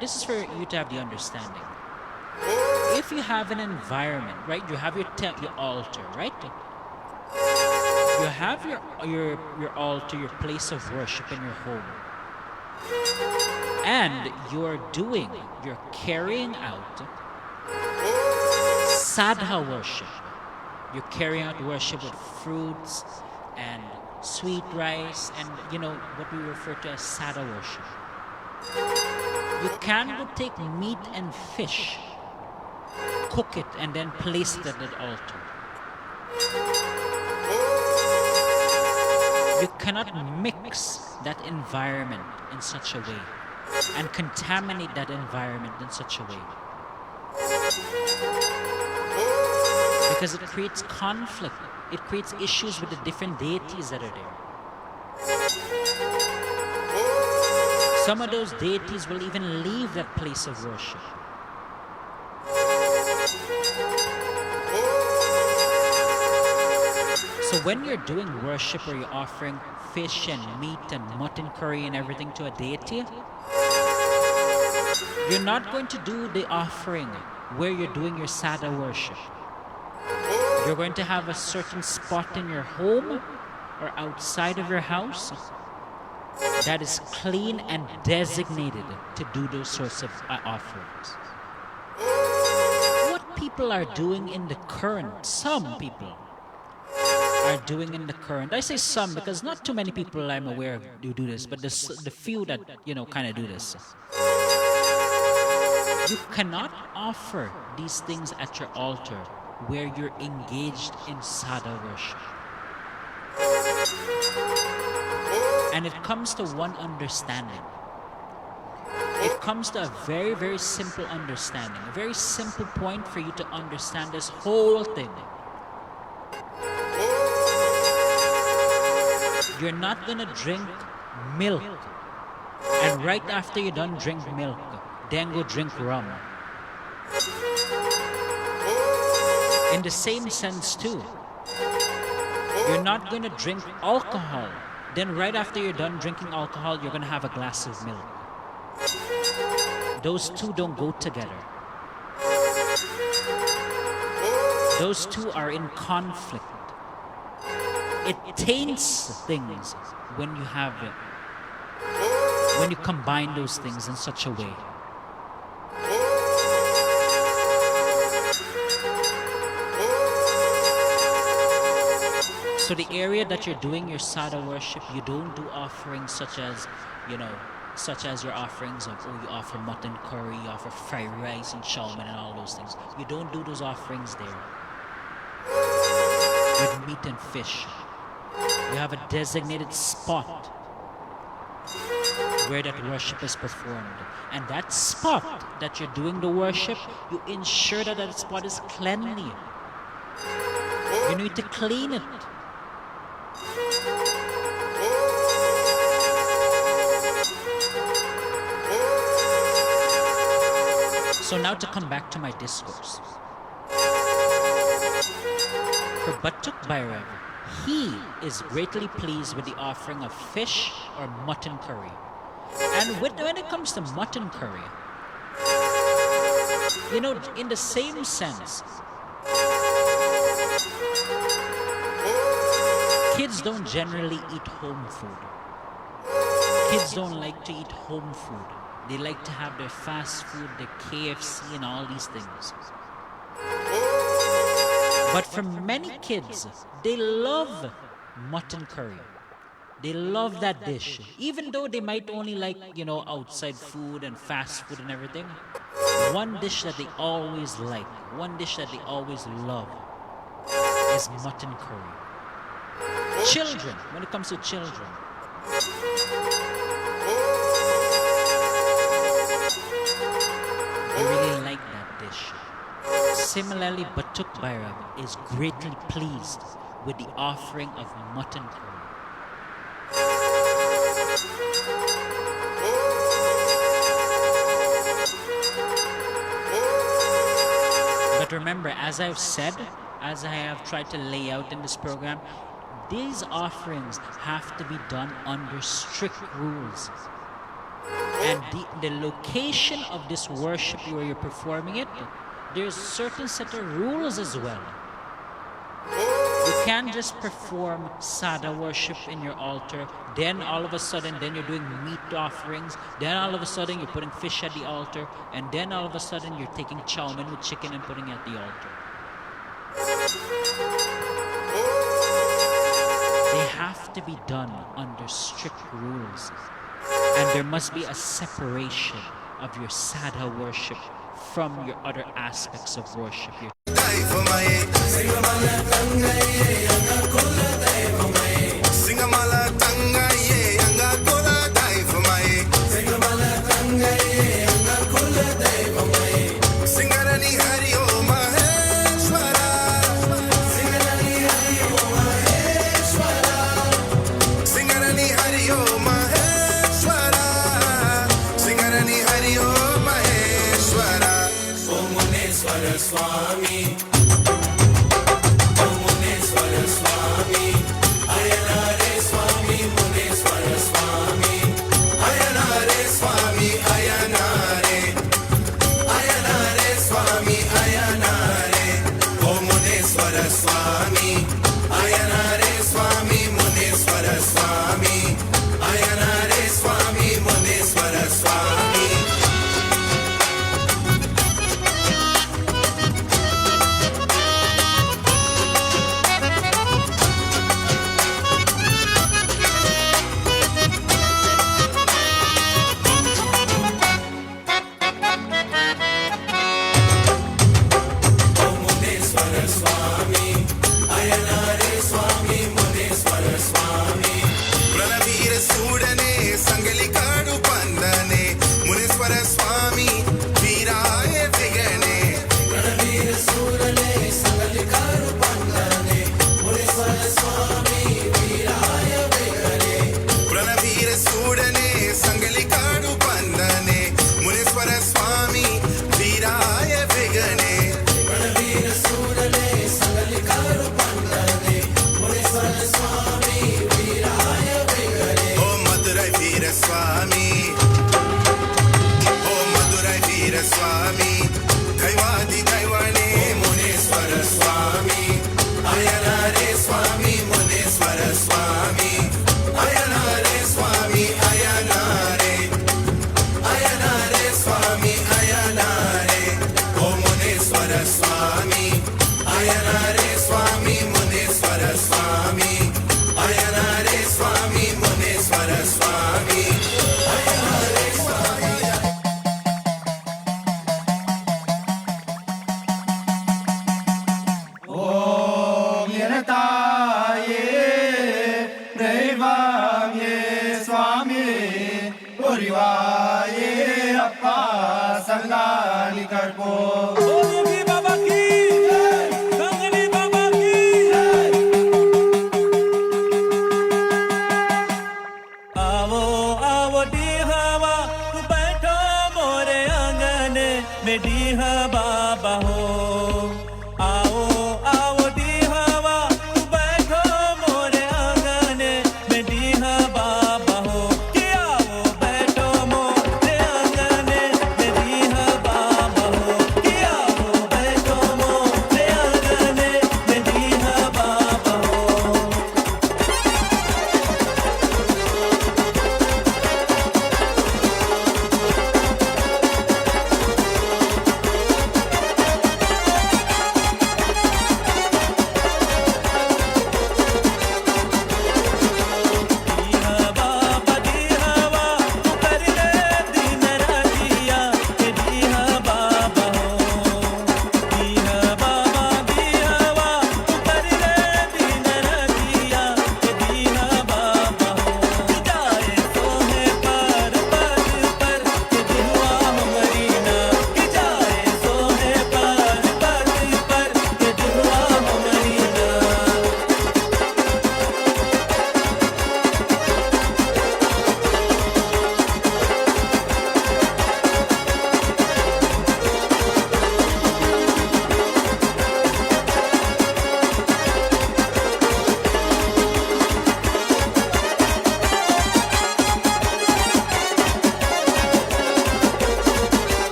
this is for you to have the understanding. If you have an environment, right? You have your altar, right? You have your altar, your place of worship in your home. And you're carrying out sadha worship. You're carrying out worship with fruits and sweet rice and what we refer to as sadha worship. You can go take meat and fish, cook it, and then place it at the altar. You cannot mix that environment in such a way and contaminate that environment in such a way, because it creates conflict. It creates issues with the different deities that are there. Some of those deities will even leave that place of worship. So when you're doing worship or you're offering fish and meat and mutton curry and everything to a deity, you're not going to do the offering where you're doing your sadha worship. You're going to have a certain spot in your home or outside of your house that is clean and designated to do those sorts of offerings. What people are doing in the current, some people are doing in the current, I say some because not too many people I'm aware of do this, but the few that kind of do this. You cannot offer these things at your altar where you're engaged in sadha worship. And it comes to one understanding. It comes to a very, very simple understanding, a very simple point for you to understand this whole thing. You're not gonna drink milk and right after you're done drink milk, then go drink rum. In the same sense too, you're not gonna drink alcohol, then right after you're done drinking alcohol, you're gonna have a glass of milk. Those two don't go together. Those two are in conflict. It taints things when you have it, when you combine those things in such a way. So the area that you're doing your sadha worship, you don't do offerings such as your offerings of, you offer mutton curry, you offer fried rice and chalman and all those things. You don't do those offerings there with meat and fish. You have a designated spot where that worship is performed. And that spot that you're doing the worship, you ensure that that spot is cleanly. You need to clean it. So now to come back to my discourse. For Batuk Bhiro, he is greatly pleased with the offering of fish or mutton curry. And when it comes to mutton curry, in the same sense, kids don't generally eat home food. Kids don't like to eat home food. They like to have their fast food, their KFC and all these things. But for many kids, they love mutton curry. They love that dish. Even though they might only like, outside food and fast food and everything, one dish that they always like, one dish that they always love is mutton curry. Children, when it comes to children, they really like that dish. Similarly, Batuk Bhiro is greatly pleased with the offering of mutton curry. But remember, as I have tried to lay out in this program, these offerings have to be done under strict rules. And the location of this worship where you're performing it, there's certain set of rules as well. You can't just perform sada worship in your altar, then all of a sudden then you're doing meat offerings, then all of a sudden you're putting fish at the altar, and then all of a sudden you're taking chow mein with chicken and putting it at the altar. They have to be done under strict rules. And there must be a separation of your sadha worship from your other aspects of worship.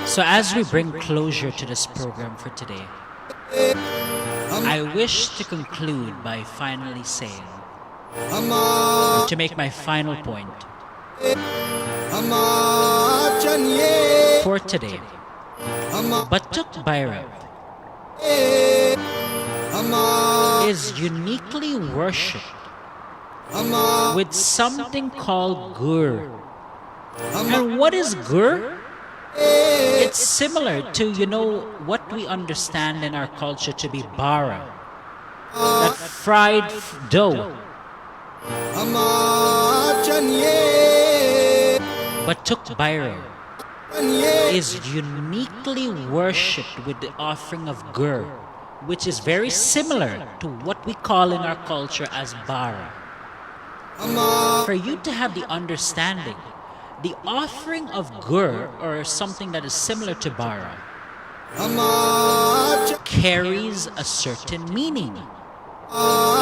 So as we bring closure to this program for today, I wish to conclude by finally saying, or to make my final point for today, Batuk Bhiro is uniquely worshipped with something called gur. And what is gur? It's similar to, what we understand in our culture to be bara, that fried dough. Batuk Bhiro is uniquely worshipped with the offering of gur, which is very similar to what we call in our culture as bara. For you to have the understanding, the offering of gur, or something that is similar to bara, carries a certain meaning.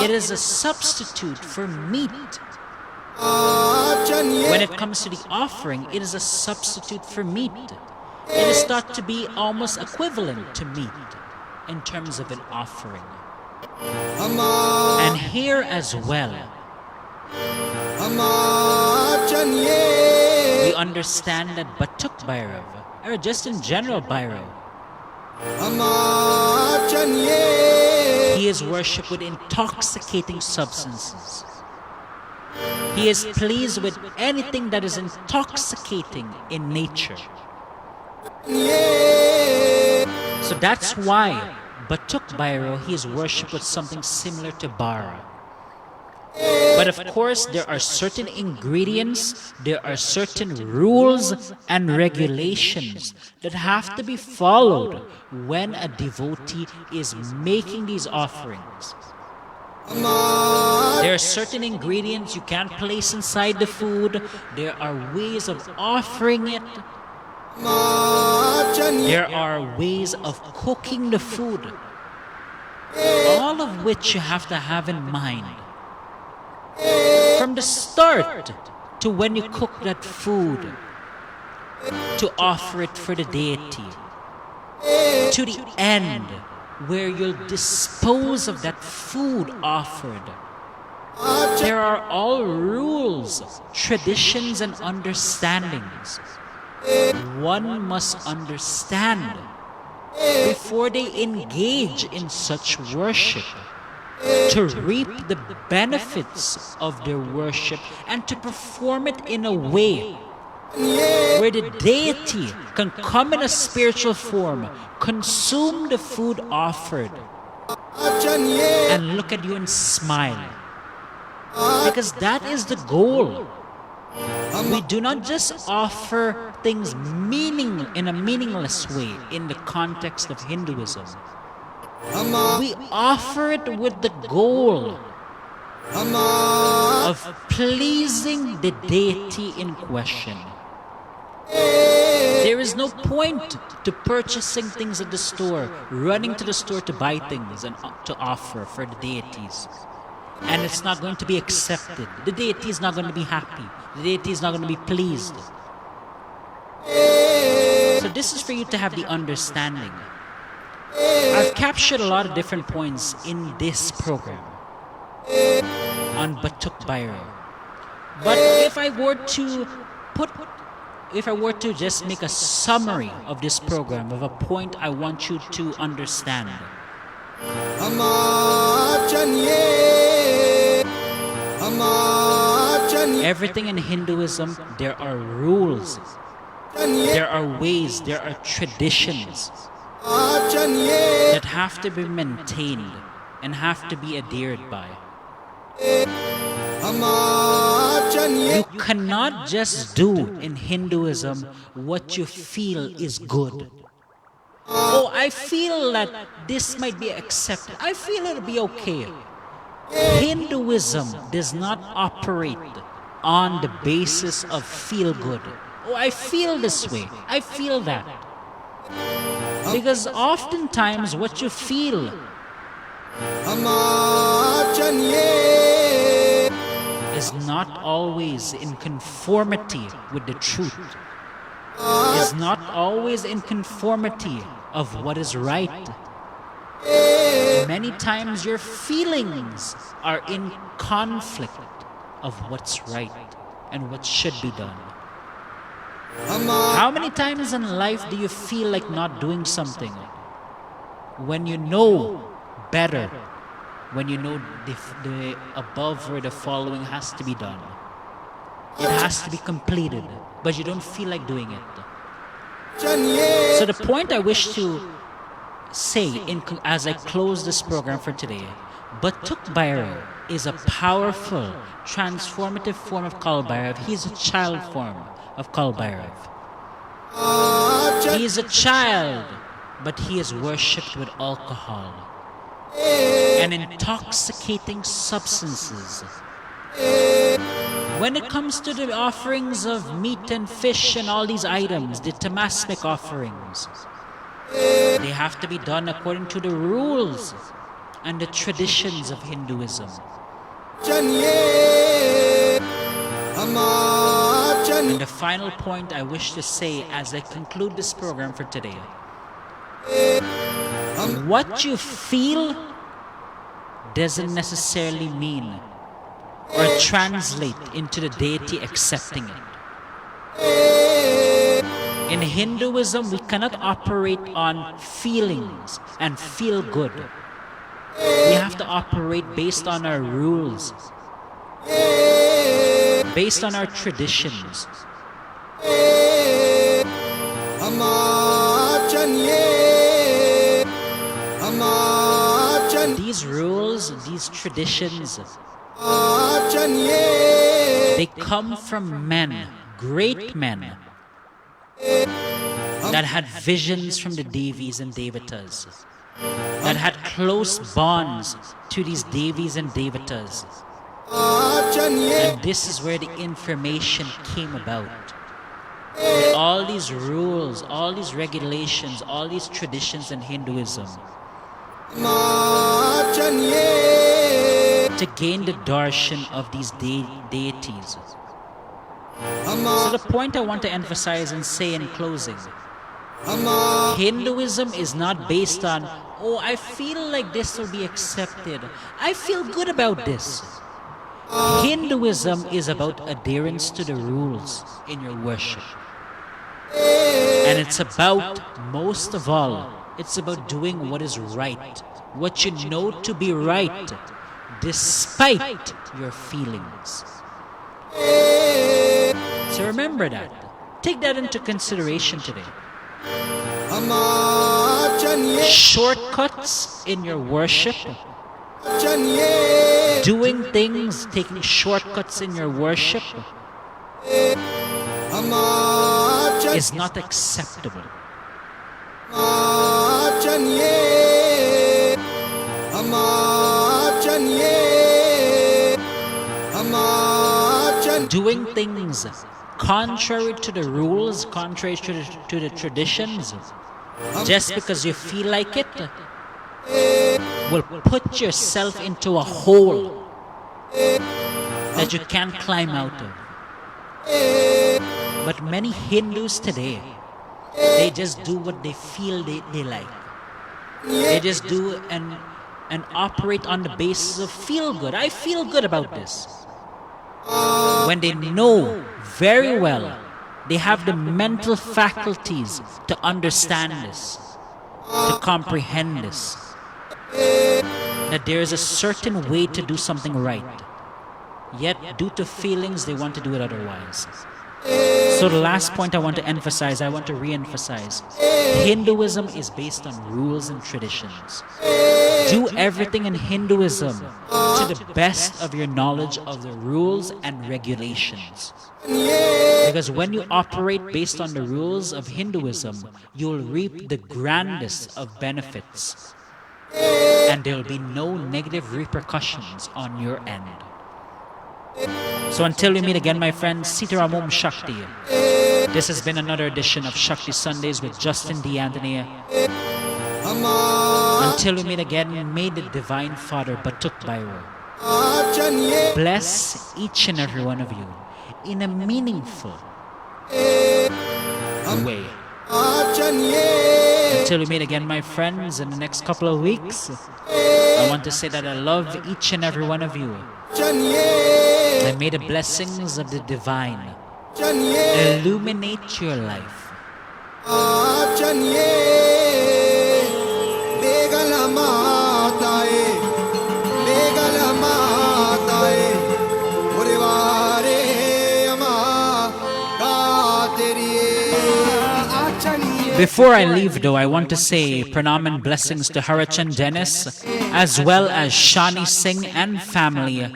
It is a substitute for meat. When it comes to the offering, it is a substitute for meat. It is thought to be almost equivalent to meat in terms of an offering. And here as well, we understand that Batuk Bhiro, or just in general Bhiro, he is worshipped with intoxicating substances. He is pleased with anything that is intoxicating in nature. So that's why Batuk Bhiro, he is worshipped with something similar to bara. But of course, there are certain ingredients, there are certain rules and regulations that have to be followed when a devotee is making these offerings. There are certain ingredients you can't place inside the food. There are ways of offering it. There are ways of cooking the food. All of which you have to have in mind. From the start to when you cook that food, to offer it for the deity, to the end where you'll dispose of that food offered. There are all rules, traditions, and understandings one must understand before they engage in such worship, to reap the benefits of their worship and to perform it in a way where the deity can come in a spiritual form, consume the food offered, and look at you and smile. Because that is the goal. We do not just offer things in a meaningless way in the context of Hinduism. We offer it with the goal of pleasing the deity in question. There is no point to purchasing things at the store, running to the store to buy things and to offer for the deities. And it's not going to be accepted. The deity is not going to be happy. The deity is not going to be pleased. So this is for you to have the understanding. I've captured a lot of different points in this program on Batuk Bhiro. But if I were to just make a summary of this program, of a point I want you to understand. Everything in Hinduism, there are rules, there are ways, there are traditions that have to be maintained and have to be adhered by. You cannot just do in Hinduism what you feel is good. Oh, I feel that this might be accepted. I feel it'll be okay. Hinduism does not operate on the basis of feel good. Oh, I feel this way. I feel that. Because oftentimes what you feel is not always in conformity with the truth, is not always in conformity of what is right. Many times your feelings are in conflict of what's right and what should be done. How many times in life do you feel like not doing something when you know better, when you know the above or the following has to be done? It has to be completed, but you don't feel like doing it. So the point I wish to say as I close this program for today, Batuk Bhiro is a powerful, transformative form of Kal Bhairav. He is a child form of Kal Bhairav. He is a child, but he is worshipped with alcohol and intoxicating substances. When it comes to the offerings of meat and fish and all these items, the Tamasmic offerings, they have to be done according to the rules and the traditions of Hinduism. And the final point I wish to say as I conclude this program for today, what you feel doesn't necessarily mean or translate into the deity accepting it. In Hinduism, we cannot operate on feelings and feel good. We have to operate based on our rules, based on our traditions. These rules, these traditions, they come from men, great men, that had visions from the Devis and Devatas, that had close bonds to these Devis and Devatas. And this is where the information came about. With all these rules, all these regulations, all these traditions in Hinduism, to gain the darshan of these deities. So the point I want to emphasize and say in closing, Hinduism is not based on, oh, I feel like this will be accepted, I feel good about this. Hinduism is about adherence to the rules in your worship. And it's about, most of all, it's about doing what is right, what you know to be right, despite your feelings. So remember that. Take that into consideration today. Shortcuts in your worship, doing things, taking shortcuts in your worship is not acceptable. Doing things contrary to the rules, contrary to the traditions, just because you feel like it, will put yourself into a hole that you can't climb out of. But many Hindus today, they just do what they feel they like. They just do and operate on the basis of feel good. I feel good about this. When they know very well, they have the mental faculties to understand this, to comprehend this, that there is a certain way to do something right. Yet, due to feelings, they want to do it otherwise. So the last point I want to emphasize, I want to re-emphasize, Hinduism is based on rules and traditions. Do everything in Hinduism to the best of your knowledge of the rules and regulations. Because when you operate based on the rules of Hinduism, you'll reap the grandest of benefits. And there will be no negative repercussions on your end. So until we meet again, my friends, Sitaram Om Shakti. This has been another edition of Shakti Sundays with Justin D. Anthony. Until we meet again, may the Divine Father Batuk Bhiro Achanye bless each and every one of you in a meaningful way. Achanye Until we meet again, my friends, in the next couple of weeks, I want to say that I love each and every one of you. Achanye And may the blessings of the divine Achanye illuminate your life. Achanye Begala matae Begala matae Purivare ama kateriye Achanye Before I leave, though, I want to say pranam and blessings to Harachan Dennis, as well as Shani Singh and family.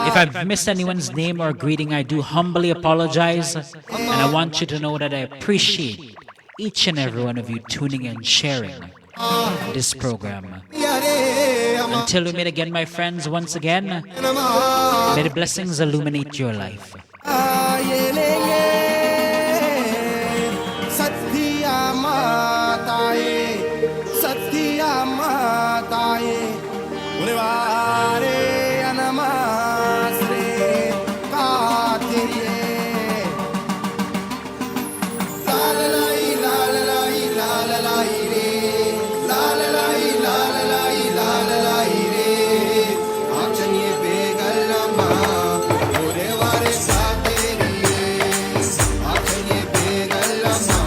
If I've missed anyone's name or greeting, I do humbly apologize. And I want you to know that I appreciate each and every one of you tuning and sharing this program. Yare ama Until we meet again, my friends, once again, nama may the blessings illuminate your life. Ayelenge Satya matae Satya matae Purivare anamasre kateriye Lalalai lalalai lalalai re Lalalai lalalai lalalai re Achanye begalama Purivare kateriye Achanye begalama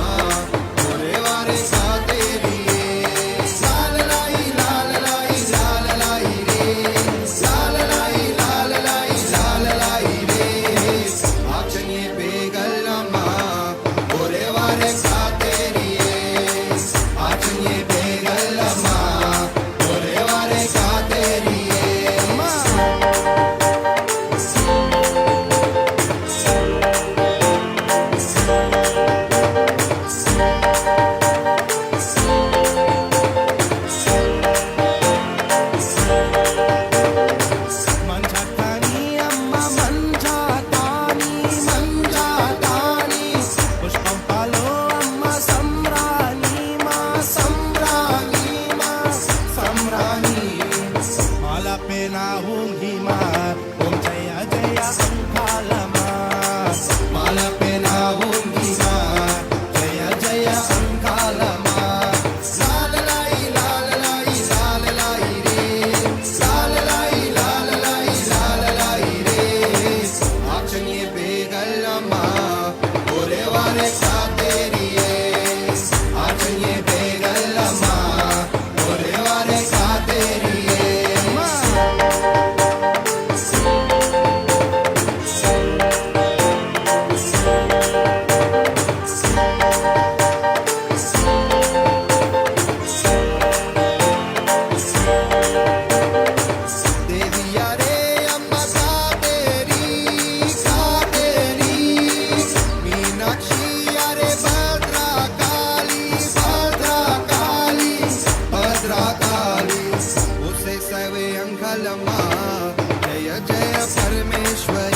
Purivare kateriye Lalalai lalalai lalalai re Lalalai lalalai lalalai re Achanye begalama Purivare kateriye Achanye begalama Purivare kateriye ma Manjatani amma manjatani manjatani Pushpam palo amma samrani ma samrani ma samrani Mala pena hungi ma Om jaya jaya ankalama Mala pena hungi ma Jaya jaya ankalama Lalalai lalalai lalalai re Lalalai lalalai lalalai re Achanye begalama Purivare kateriye Achanye begalama Purivare kateriye ma Deviya re amma kateri kateri Meenakshi are Bhadra Kali Bhadra Kali Bhadra Kali Use save ankalama Jaya Jaya Parameshwari